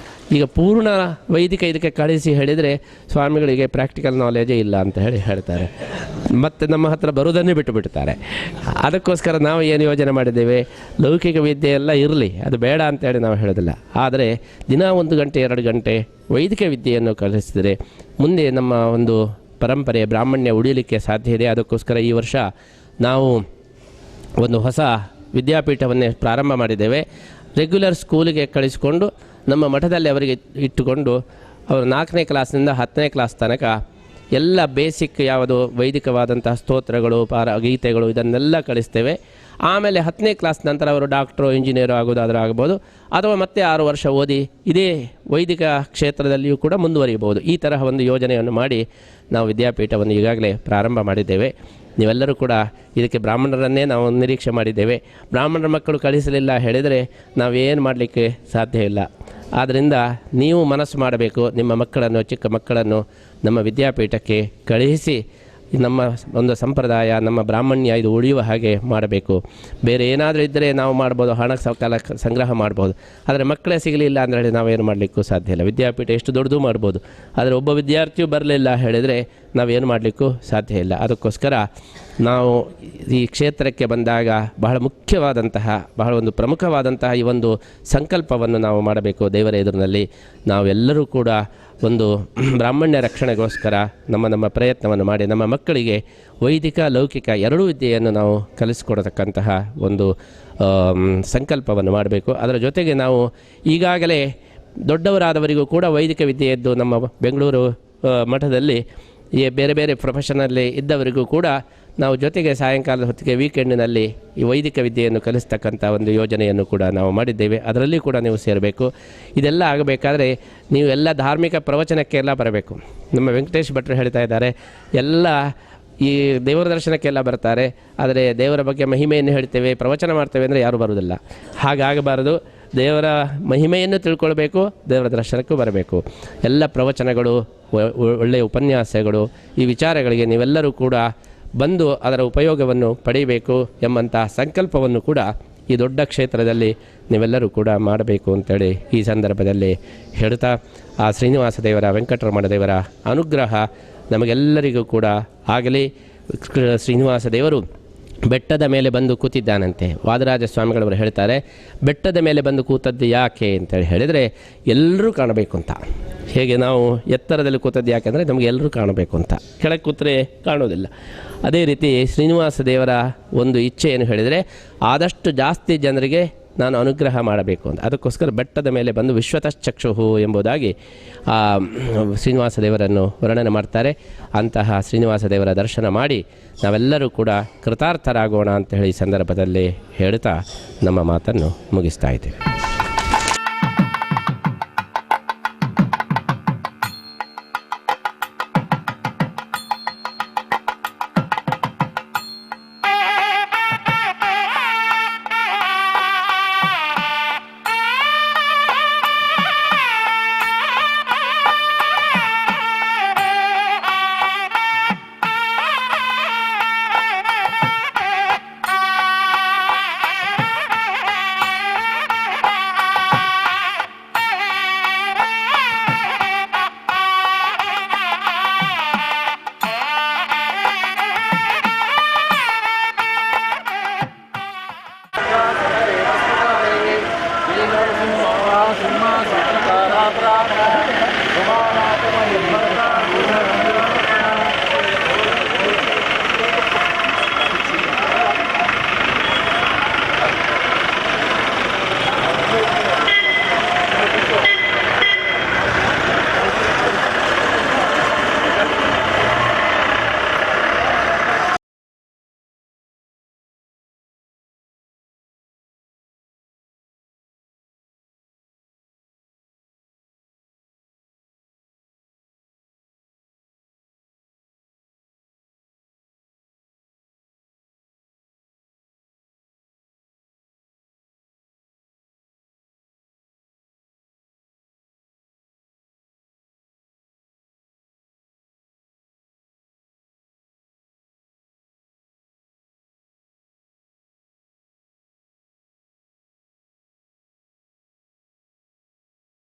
S2: ಈಗ ಪೂರ್ಣ ವೈದಿಕ ಇದಕ್ಕೆ ಕಳಿಸಿ ಹೇಳಿದರೆ ಸ್ವಾಮಿಗಳಿಗೆ ಪ್ರಾಕ್ಟಿಕಲ್ ನಾಲೆಜೇ ಇಲ್ಲ ಅಂತ ಹೇಳ್ತಾರೆ, ಮತ್ತು ನಮ್ಮ ಹತ್ರ ಬರುವುದನ್ನೇ ಬಿಟ್ಟುಬಿಡ್ತಾರೆ. ಅದಕ್ಕೋಸ್ಕರ ನಾವು ಏನು ಯೋಜನೆ ಮಾಡಿದ್ದೇವೆ, ಲೌಕಿಕ ವಿದ್ಯೆ ಎಲ್ಲ ಇರಲಿ, ಅದು ಬೇಡ ಅಂತೇಳಿ ನಾವು ಹೇಳೋದಿಲ್ಲ. ಆದರೆ ದಿನ 1 ಗಂಟೆ 2 ಗಂಟೆ ವೈದಿಕ ವಿದ್ಯೆಯನ್ನು ಕಲಿಸಿದರೆ ಮುಂದೆ ನಮ್ಮ ಒಂದು ಪರಂಪರೆ ಬ್ರಾಹ್ಮಣ್ಯ ಉಳಿಯಲಿಕ್ಕೆ ಸಾಧ್ಯ ಇದೆ. ಅದಕ್ಕೋಸ್ಕರ ಈ ವರ್ಷ ನಾವು ಒಂದು ಹೊಸ ವಿದ್ಯಾಪೀಠವನ್ನೇ ಪ್ರಾರಂಭ ಮಾಡಿದ್ದೇವೆ. ರೆಗ್ಯುಲರ್ ಸ್ಕೂಲಿಗೆ ಕಳಿಸಿಕೊಂಡು ನಮ್ಮ ಮಠದಲ್ಲಿ ಅವರಿಗೆ ಇಟ್ಟುಕೊಂಡು ಅವರು 4ನೇ ಕ್ಲಾಸ್ನಿಂದ 10ನೇ ಕ್ಲಾಸ್ ತನಕ ಎಲ್ಲ ಬೇಸಿಕ್ ಯಾವುದು ವೈದಿಕವಾದಂತಹ ಸ್ತೋತ್ರಗಳು, ಗೀತೆಗಳು ಇದನ್ನೆಲ್ಲ ಕಳಿಸ್ತೇವೆ. ಆಮೇಲೆ 10ನೇ ಕ್ಲಾಸ್ ನಂತರ ಅವರು ಡಾಕ್ಟ್ರು, ಇಂಜಿನಿಯರು ಆಗೋದಾದರೂ ಆಗ್ಬೋದು, ಅಥವಾ ಮತ್ತೆ 6 ವರ್ಷ ಓದಿ ಇದೇ ವೈದಿಕ ಕ್ಷೇತ್ರದಲ್ಲಿಯೂ ಕೂಡ ಮುಂದುವರಿಯಬಹುದು. ಈ ತರಹ ಒಂದು ಯೋಜನೆಯನ್ನು ಮಾಡಿ ನಾವು ವಿದ್ಯಾಪೀಠವನ್ನು ಈಗಾಗಲೇ ಪ್ರಾರಂಭ ಮಾಡಿದ್ದೇವೆ. ನೀವೆಲ್ಲರೂ ಕೂಡ ಇದಕ್ಕೆ ಬ್ರಾಹ್ಮಣರನ್ನೇ ನಾವು ನಿರೀಕ್ಷೆ ಮಾಡಿದ್ದೇವೆ. ಬ್ರಾಹ್ಮಣರ ಮಕ್ಕಳು ಕಳಿಸಲಿಲ್ಲ ಹೇಳಿದರೆ ನಾವೇನು ಮಾಡಲಿಕ್ಕೆ ಸಾಧ್ಯ ಇಲ್ಲ. ಆದ್ದರಿಂದ ನೀವು ಮನಸ್ಸು ಮಾಡಬೇಕು, ನಿಮ್ಮ ಮಕ್ಕಳನ್ನು, ಚಿಕ್ಕ ಮಕ್ಕಳನ್ನು ನಮ್ಮ ವಿದ್ಯಾಪೀಠಕ್ಕೆ ಕಳುಹಿಸಿ ನಮ್ಮ ಒಂದು ಸಂಪ್ರದಾಯ, ನಮ್ಮ ಬ್ರಾಹ್ಮಣ್ಯ ಇದು ಉಳಿಯುವ ಹಾಗೆ ಮಾಡಬೇಕು. ಬೇರೆ ಏನಾದರೂ ಇದ್ದರೆ ನಾವು ಮಾಡ್ಬೋದು, ಹಣ ಕಾಲ ಸಂಗ್ರಹ ಮಾಡ್ಬೋದು. ಆದರೆ ಮಕ್ಕಳೇ ಸಿಗಲಿಲ್ಲ ಅಂದರೆ ಹೇಳಿ ನಾವೇನು ಮಾಡಲಿಕ್ಕೂ ಸಾಧ್ಯ ಇಲ್ಲ. ವಿದ್ಯಾಪೀಠ ಎಷ್ಟು ದೊಡ್ಡದು ಮಾಡ್ಬೋದು, ಆದರೆ ಒಬ್ಬ ವಿದ್ಯಾರ್ಥಿಯು ಬರಲಿಲ್ಲ ಹೇಳಿದರೆ ನಾವೇನು ಮಾಡಲಿಕ್ಕೂ ಸಾಧ್ಯ ಇಲ್ಲ. ಅದಕ್ಕೋಸ್ಕರ ನಾವು ಈ ಕ್ಷೇತ್ರಕ್ಕೆ ಬಂದಾಗ ಬಹಳ ಮುಖ್ಯವಾದಂತಹ, ಬಹಳ ಒಂದು ಪ್ರಮುಖವಾದಂತಹ ಈ ಒಂದು ಸಂಕಲ್ಪವನ್ನು ನಾವು ಮಾಡಬೇಕು. ದೇವರ ಎದುರಿನಲ್ಲಿ ನಾವೆಲ್ಲರೂ ಕೂಡ ಒಂದು ಬ್ರಾಹ್ಮಣ್ಯ ರಕ್ಷಣೆಗೋಸ್ಕರ ನಮ್ಮ ಪ್ರಯತ್ನವನ್ನು ಮಾಡಿ ನಮ್ಮ ಮಕ್ಕಳಿಗೆ ವೈದಿಕ ಲೌಕಿಕ ಎರಡೂ ವಿದ್ಯೆಯನ್ನು ನಾವು ಕಲಿಸಿಕೊಡತಕ್ಕಂತಹ ಒಂದು ಸಂಕಲ್ಪವನ್ನು ಮಾಡಬೇಕು. ಅದರ ಜೊತೆಗೆ ನಾವು ಈಗಾಗಲೇ ದೊಡ್ಡವರಾದವರಿಗೂ ಕೂಡ ವೈದಿಕ ವಿದ್ಯೆಯದ್ದು ನಮ್ಮ ಬೆಂಗಳೂರು ಮಠದಲ್ಲಿ ಈ ಬೇರೆ ಬೇರೆ ಪ್ರೊಫೆಷನಲ್ಲಿ ಇದ್ದವರಿಗೂ ಕೂಡ ನಾವು ಜೊತೆಗೆ ಸಾಯಂಕಾಲದ ಹೊತ್ತಿಗೆ ವೀಕೆಂಡಿನಲ್ಲಿ ಈ ವೈದಿಕ ವಿದ್ಯೆಯನ್ನು ಕಲಿಸ್ತಕ್ಕಂಥ ಒಂದು ಯೋಜನೆಯನ್ನು ಕೂಡ ನಾವು ಮಾಡಿದ್ದೇವೆ. ಅದರಲ್ಲಿ ಕೂಡ ನೀವು ಸೇರಬೇಕು. ಇದೆಲ್ಲ ಆಗಬೇಕಾದ್ರೆ ನೀವು ಎಲ್ಲ ಧಾರ್ಮಿಕ ಪ್ರವಚನಕ್ಕೆಲ್ಲ ಬರಬೇಕು. ನಮ್ಮ ವೆಂಕಟೇಶ್ ಭಟ್ರು ಹೇಳ್ತಾ ಇದ್ದಾರೆ, ಎಲ್ಲ ಈ ದೇವರ ದರ್ಶನಕ್ಕೆಲ್ಲ ಬರ್ತಾರೆ, ಆದರೆ ದೇವರ ಬಗ್ಗೆ ಮಹಿಮೆಯನ್ನು ಹೇಳ್ತೇವೆ, ಪ್ರವಚನ ಮಾಡ್ತೇವೆ ಅಂದರೆ ಯಾರೂ ಬರುವುದಿಲ್ಲ. ಹಾಗಾಗಬಾರದು. ದೇವರ ಮಹಿಮೆಯನ್ನು ತಿಳ್ಕೊಳ್ಬೇಕು, ದೇವರ ದರ್ಶನಕ್ಕೂ ಬರಬೇಕು. ಎಲ್ಲ ಪ್ರವಚನಗಳು, ಒಳ್ಳೆಯ ಉಪನ್ಯಾಸಗಳು, ಈ ವಿಚಾರಗಳಿಗೆ ನೀವೆಲ್ಲರೂ ಕೂಡ ಬಂದು ಅದರ ಉಪಯೋಗವನ್ನು ಪಡೆಯಬೇಕು ಎಂಬಂಥ ಸಂಕಲ್ಪವನ್ನು ಕೂಡ ಈ ದೊಡ್ಡ ಕ್ಷೇತ್ರದಲ್ಲಿ ನೀವೆಲ್ಲರೂ ಕೂಡ ಮಾಡಬೇಕು ಅಂತೇಳಿ ಈ ಸಂದರ್ಭದಲ್ಲಿ ಹೇಳ್ತಾ, ಆ ಶ್ರೀನಿವಾಸ ದೇವರ, ವೆಂಕಟರಮಣ ದೇವರ ಅನುಗ್ರಹ ನಮಗೆಲ್ಲರಿಗೂ ಕೂಡ ಆಗಲಿ. ಶ್ರೀನಿವಾಸ ದೇವರು ಬೆಟ್ಟದ ಮೇಲೆ ಬಂದು ಕೂತಿದ್ದಾನಂತೆ. ವಾದರಾಜ ಸ್ವಾಮಿಗಳವರು ಹೇಳ್ತಾರೆ, ಬೆಟ್ಟದ ಮೇಲೆ ಬಂದು ಕೂತದ್ದು ಯಾಕೆ ಅಂತೇಳಿ ಹೇಳಿದರೆ ಎಲ್ಲರೂ ಕಾಣಬೇಕು ಅಂತ. ಹೇಗೆ ನಾವು ಎತ್ತರದಲ್ಲಿ ಕೂತದ್ದು ಯಾಕೆ ಅಂದರೆ ನಮಗೆ ಎಲ್ಲರೂ ಕಾಣಬೇಕು ಅಂತ, ಕೆಳಗೆ ಕೂತರೆ ಕಾಣೋದಿಲ್ಲ. ಅದೇ ರೀತಿ ಶ್ರೀನಿವಾಸ ದೇವರ ಒಂದು ಇಚ್ಛೆ ಏನು ಹೇಳಿದರೆ, ಆದಷ್ಟು ಜಾಸ್ತಿ ಜನರಿಗೆ ನಾನು ಅನುಗ್ರಹ ಮಾಡಬೇಕು ಅಂತ. ಅದಕ್ಕೋಸ್ಕರ ಬೆಟ್ಟದ ಮೇಲೆ ಬಂದು ವಿಶ್ವತಶ್ಚಕ್ಷುಹು ಎಂಬುದಾಗಿ ಶ್ರೀನಿವಾಸ ದೇವರನ್ನು ವರ್ಣನೆ ಮಾಡ್ತಾರೆ. ಅಂತಹ ಶ್ರೀನಿವಾಸ ದೇವರ ದರ್ಶನ ಮಾಡಿ ನಾವೆಲ್ಲರೂ ಕೂಡ ಕೃತಾರ್ಥರಾಗೋಣ ಅಂತ ಹೇಳಿ ಈ ಸಂದರ್ಭದಲ್ಲಿ ಹೇಳ್ತಾ ನಮ್ಮ ಮಾತನ್ನು ಮುಗಿಸ್ತಾ ಇದ್ದೇವೆ.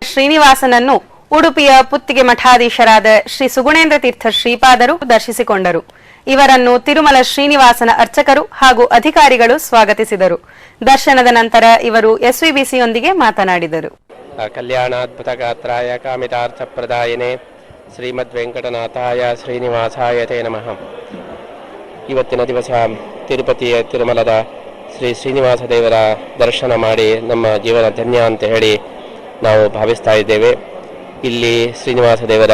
S3: ಶ್ರೀನಿವಾಸನನ್ನು ಉಡುಪಿಯ ಪುತ್ತಿಗೆ ಮಠಾಧೀಶರಾದ ಶ್ರೀ ಸುಗುಣೇಂದ್ರ ತೀರ್ಥ ಶ್ರೀಪಾದರು ದರ್ಶಿಸಿಕೊಂಡರು. ಇವರನ್ನು ತಿರುಮಲ ಶ್ರೀನಿವಾಸನ ಅರ್ಚಕರು ಹಾಗೂ ಅಧಿಕಾರಿಗಳು ಸ್ವಾಗತಿಸಿದರು. ದರ್ಶನದ ನಂತರ ಇವರು ಎಸ್ವಿಬಿಸಿಯೊಂದಿಗೆ ಮಾತನಾಡಿದರು.
S2: ಕಲ್ಯಾಣಾದ್ಭುತ ಗಾತ್ರಾಯ ಕಾಮಿತಾರ್ಥ ಪ್ರದಾಯನೆ ಶ್ರೀಮದ್ ವೆಂಕಟನಾಥಾಯ ಶ್ರೀನಿವಾಸಾಯ ತೇ ನಮಃ. ಇವತ್ತಿನ ದಿವಸ ತಿರುಪತಿಯ ತಿರುಮಲದ ಶ್ರೀ ಶ್ರೀನಿವಾಸ ದೇವರ ದರ್ಶನ ಮಾಡಿ ನಮ್ಮ ಜೀವನ ಧನ್ಯ ಅಂತ ಹೇಳಿ ನಾವು ಭಾವಿಸ್ತಾ ಇದ್ದೇವೆ. ಇಲ್ಲಿ ಶ್ರೀನಿವಾಸ ದೇವರ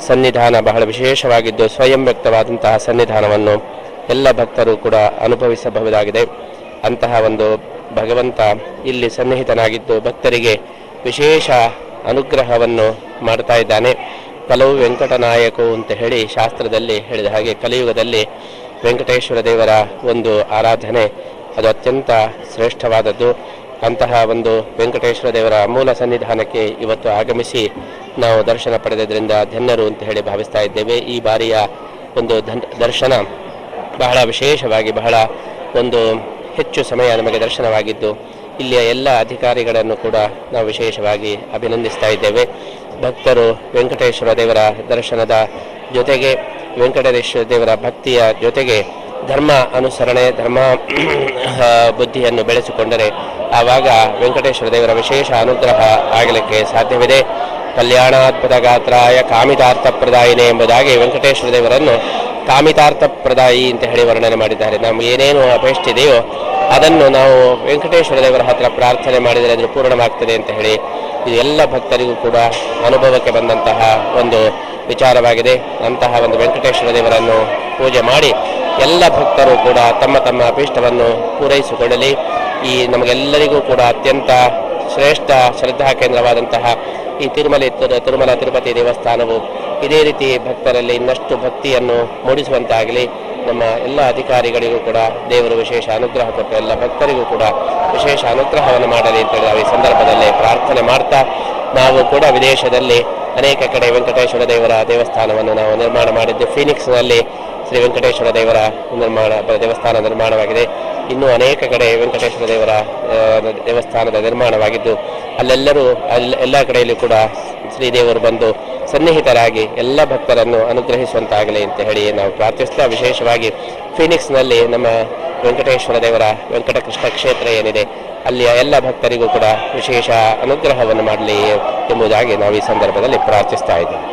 S2: ಸನ್ನಿಧಾನ ಬಹಳ ವಿಶೇಷವಾಗಿದ್ದು ಸ್ವಯಂ ವ್ಯಕ್ತವಾದಂತಹ ಸನ್ನಿಧಾನವನ್ನು ಎಲ್ಲ ಭಕ್ತರು ಕೂಡ ಅನುಭವಿಸಬಹುದಾಗಿದೆ. ಅಂತಹ ಒಂದು ಭಗವಂತ ಇಲ್ಲಿ ಸನ್ನಿಹಿತನಾಗಿದ್ದು ಭಕ್ತರಿಗೆ ವಿಶೇಷ ಅನುಗ್ರಹವನ್ನು ಮಾಡ್ತಾ ಇದ್ದಾನೆ. ಕಲವು ವೆಂಕಟನಾಯಕು ಅಂತ ಹೇಳಿ ಶಾಸ್ತ್ರದಲ್ಲಿ ಹೇಳಿದ ಹಾಗೆ ಕಲಿಯುಗದಲ್ಲಿ ವೆಂಕಟೇಶ್ವರ ದೇವರ ಒಂದು ಆರಾಧನೆ ಅದು ಅತ್ಯಂತ ಶ್ರೇಷ್ಠವಾದದ್ದು. ಅಂತಹ ಒಂದು ವೆಂಕಟೇಶ್ವರ ದೇವರ ಮೂಲ ಸನ್ನಿಧಾನಕ್ಕೆ ಇವತ್ತು ಆಗಮಿಸಿ ನಾವು ದರ್ಶನ ಪಡೆದದ್ರಿಂದ ಧನ್ಯರು ಅಂತ ಹೇಳಿ ಭಾವಿಸ್ತಾ ಇದ್ದೇವೆ. ಈ ಬಾರಿಯ ಒಂದು ದರ್ಶನ ಬಹಳ ವಿಶೇಷವಾಗಿ ಬಹಳ ಒಂದು ಹೆಚ್ಚು ಸಮಯ ನಮಗೆ ದರ್ಶನವಾಗಿದ್ದು ಇಲ್ಲಿಯ ಎಲ್ಲ ಅಧಿಕಾರಿಗಳನ್ನು ಕೂಡ ನಾವು ವಿಶೇಷವಾಗಿ ಅಭಿನಂದಿಸ್ತಾ ಇದ್ದೇವೆ. ಭಕ್ತರು ವೆಂಕಟೇಶ್ವರ ದೇವರ ದರ್ಶನದ ಜೊತೆಗೆ ವೆಂಕಟೇಶ್ವರ ದೇವರ ಭಕ್ತಿಯ ಜೊತೆಗೆ ಧರ್ಮ ಅನುಸರಣೆ ಧರ್ಮ ಬುದ್ಧಿಯನ್ನು ಬೆಳೆಸಿಕೊಂಡರೆ ಆವಾಗ ವೆಂಕಟೇಶ್ವರ ದೇವರ ವಿಶೇಷ ಅನುಗ್ರಹ ಆಗಲಿಕ್ಕೆ ಸಾಧ್ಯವಿದೆ. ಕಲ್ಯಾಣಾದ್ಭುತ ಗಾತ್ರಾಯ ಕಾಮಿತಾರ್ಥಪ್ರದಾಯಿನೇ ಎಂಬುದಾಗಿ ವೆಂಕಟೇಶ್ವರ ದೇವರನ್ನು ಕಾಮಿತಾರ್ಥಪ್ರದಾಯಿ ಅಂತ ಹೇಳಿ ವರ್ಣನೆ ಮಾಡಿದ್ದಾರೆ. ನಮ್ಗೆ ಏನೇನು ಅಪೇಕ್ಷೆ ಇದೆಯೋ ಅದನ್ನು ನಾವು ವೆಂಕಟೇಶ್ವರ ದೇವರ ಹತ್ರ ಪ್ರಾರ್ಥನೆ ಮಾಡಿದರೆ ಅದು ಪೂರ್ಣವಾಗ್ತದೆ ಅಂತ ಹೇಳಿ ಇದು ಎಲ್ಲ ಭಕ್ತರಿಗೂ ಕೂಡ ಅನುಭವಕ್ಕೆ ಬಂದಂತಹ ಒಂದು ವಿಚಾರವಾಗಿದೆ. ಅಂತಹ ಒಂದು ವೆಂಕಟೇಶ್ವರ ದೇವರನ್ನು ಪೂಜೆ ಮಾಡಿ ಎಲ್ಲ ಭಕ್ತರು ಕೂಡ ತಮ್ಮ ತಮ್ಮ ಅಭೀಷ್ಟವನ್ನು ಪೂರೈಸಿಕೊಳ್ಳಲಿ. ಈ ನಮಗೆಲ್ಲರಿಗೂ ಕೂಡ ಅತ್ಯಂತ ಶ್ರೇಷ್ಠ ಶ್ರದ್ಧಾ ಕೇಂದ್ರವಾದಂತಹ ಈ ತಿರುಮಲ ತಿರುಪತಿ ದೇವಸ್ಥಾನವು ಇದೇ ರೀತಿ ಭಕ್ತರಲ್ಲಿ ಇನ್ನಷ್ಟು ಭಕ್ತಿಯನ್ನು ಮೂಡಿಸುವಂತಾಗಲಿ. ನಮ್ಮ ಎಲ್ಲ ಅಧಿಕಾರಿಗಳಿಗೂ ಕೂಡ ದೇವರು ವಿಶೇಷ ಅನುಗ್ರಹ ಕೊಟ್ಟು ಎಲ್ಲ ಭಕ್ತರಿಗೂ ಕೂಡ ವಿಶೇಷ ಅನುಗ್ರಹವನ್ನು ಮಾಡಲಿ ಅಂತೇಳಿ ನಾವು ಈ ಸಂದರ್ಭದಲ್ಲಿ ಪ್ರಾರ್ಥನೆ ಮಾಡ್ತಾ, ನಾವು ಕೂಡ ವಿದೇಶದಲ್ಲಿ ಅನೇಕ ಕಡೆ ವೆಂಕಟೇಶ್ವರ ದೇವರ ದೇವಸ್ಥಾನವನ್ನು ನಾವು ನಿರ್ಮಾಣ ಮಾಡಿದ್ದು. ಫೀನಿಕ್ಸ್ನಲ್ಲಿ ಶ್ರೀ ವೆಂಕಟೇಶ್ವರ ದೇವರ ದೇವಸ್ಥಾನ ನಿರ್ಮಾಣವಾಗಿದೆ. ಇನ್ನೂ ಅನೇಕ ಕಡೆ ವೆಂಕಟೇಶ್ವರ ದೇವರ ದೇವಸ್ಥಾನದ ನಿರ್ಮಾಣವಾಗಿದ್ದು ಅಲ್ಲೆಲ್ಲರೂ ಎಲ್ಲ ಕಡೆಯಲ್ಲೂ ಕೂಡ ಶ್ರೀದೇವರು ಬಂದು ಸನ್ನಿಹಿತರಾಗಿ ಎಲ್ಲ ಭಕ್ತರನ್ನು ಅನುಗ್ರಹಿಸುವಂತಾಗಲಿ ಅಂತ ಹೇಳಿ ನಾವು ಪ್ರಾರ್ಥಿಸ್ತಾ, ವಿಶೇಷವಾಗಿ ಫೀನಿಕ್ಸ್ನಲ್ಲಿ ನಮ್ಮ ವೆಂಕಟೇಶ್ವರ ದೇವರ ವೆಂಕಟಕೃಷ್ಣ ಕ್ಷೇತ್ರ ಏನಿದೆ ಅಲ್ಲಿಯ ಎಲ್ಲ ಭಕ್ತರಿಗೂ ಕೂಡ ವಿಶೇಷ ಅನುಗ್ರಹವನ್ನು ಮಾಡಲಿ ಎಂಬುದಾಗಿ ನಾವು ಈ ಸಂದರ್ಭದಲ್ಲಿ ಪ್ರಾರ್ಥಿಸ್ತಾ ಇದ್ದೇವೆ.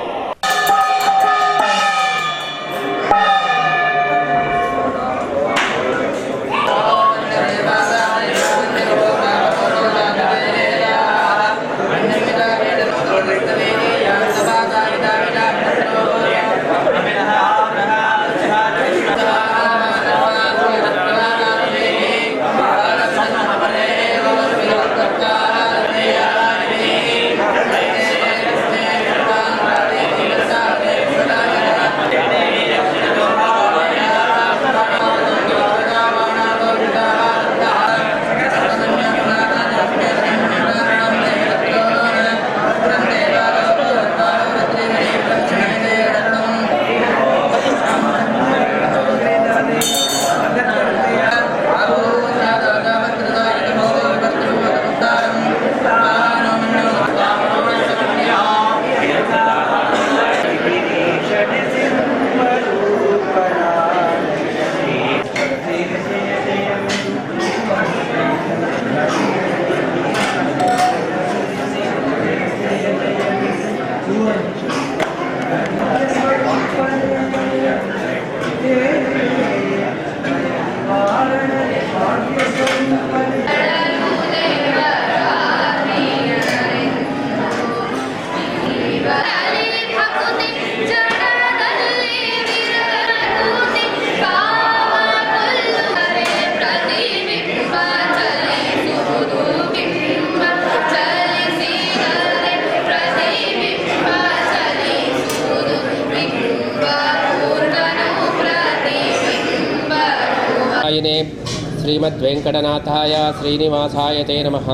S2: श्रीमद्वेंकटनाथाय श्रीनिवासाय ते नमः।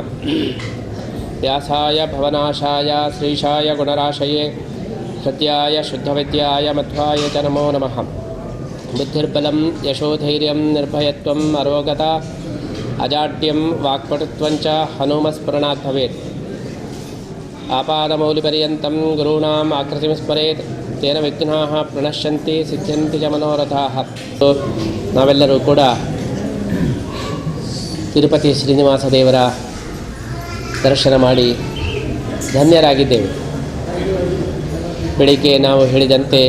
S2: व्यासाय भवनाशाय श्रीशाय गुणराशये हृद्याय शुद्धविद्याय मध्वाय च नमो नमः। बुद्धिर्बलं यशोधैर्यं निर्भयत्वम् अरोगता अजाड्यं वाक्पटुत्वं च हनुमस्मरणात् भवेत्। आपादमौलिपर्यन्तं गुरूणाम् आकृतिं स्मरेत् तेन विघ्नाः प्रणश्यन्ति सिद्ध्यन्ति च मनोरथाः। ನಾವೆಲ್ಲರೂ ಕೂಡ ತಿರುಪತಿ ಶ್ರೀನಿವಾಸ ದೇವರ ದರ್ಶನ ಮಾಡಿ ಧನ್ಯರಾಗಿದ್ದೇವೆ. ಬೆಳಿಗ್ಗೆ ನಾವು ಹೇಳಿದಂತೆ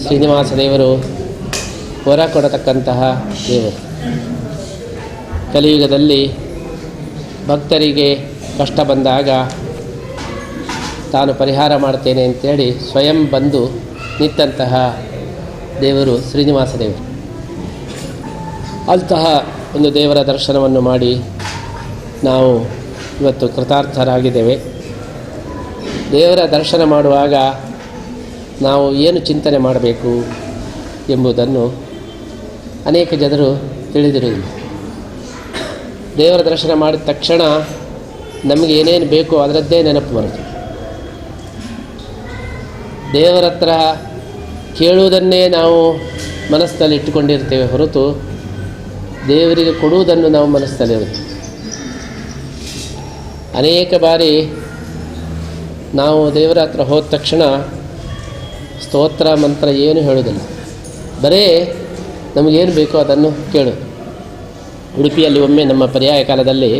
S2: ಶ್ರೀನಿವಾಸ ದೇವರು ವರ ಕೊಡತಕ್ಕಂತಹ ದೇವರು. ಕಲಿಯುಗದಲ್ಲಿ ಭಕ್ತರಿಗೆ ಕಷ್ಟ ಬಂದಾಗ ತಾನು ಪರಿಹಾರ ಮಾಡ್ತೇನೆ ಅಂತೇಳಿ ಸ್ವಯಂ ಬಂದು ನಿಂತಹ ದೇವರು ಶ್ರೀನಿವಾಸ ದೇವರು. ಅಂತಹ ಒಂದು ದೇವರ ದರ್ಶನವನ್ನು ಮಾಡಿ ನಾವು ಇವತ್ತು ಕೃತಾರ್ಥರಾಗಿದ್ದೇವೆ. ದೇವರ ದರ್ಶನ ಮಾಡುವಾಗ ನಾವು ಏನು ಚಿಂತನೆ ಮಾಡಬೇಕು ಎಂಬುದನ್ನು ಅನೇಕ ಜನರು ತಿಳಿದಿರುವುದಿಲ್ಲ. ದೇವರ ದರ್ಶನ ಮಾಡಿದ ತಕ್ಷಣ ನಮಗೆ ಏನೇನು ಬೇಕೋ ಅದರದ್ದೇ ನೆನಪು ಬರುತ್ತೆ. ದೇವರ ಹತ್ರ ಕೇಳುವುದನ್ನೇ ನಾವು ಮನಸ್ಸಿನಲ್ಲಿ ಇಟ್ಟುಕೊಂಡಿರ್ತೇವೆ ಹೊರತು ದೇವರಿಗೆ ಕೊಡುವುದನ್ನು ನಾವು ಮನಸ್ಸಿನಲ್ಲಿರುತ್ತೆ. ಅನೇಕ ಬಾರಿ ನಾವು ದೇವರ ಹತ್ರ ಹೋದ ತಕ್ಷಣ ಸ್ತೋತ್ರ ಮಂತ್ರ ಏನು ಹೇಳೋದಿಲ್ಲ, ಬರೇ ನಮಗೇನು ಬೇಕೋ ಅದನ್ನು ಕೇಳೋದು. ಉಡುಪಿಯಲ್ಲಿ ಒಮ್ಮೆ ನಮ್ಮ ಪರ್ಯಾಯ ಕಾಲದಲ್ಲಿ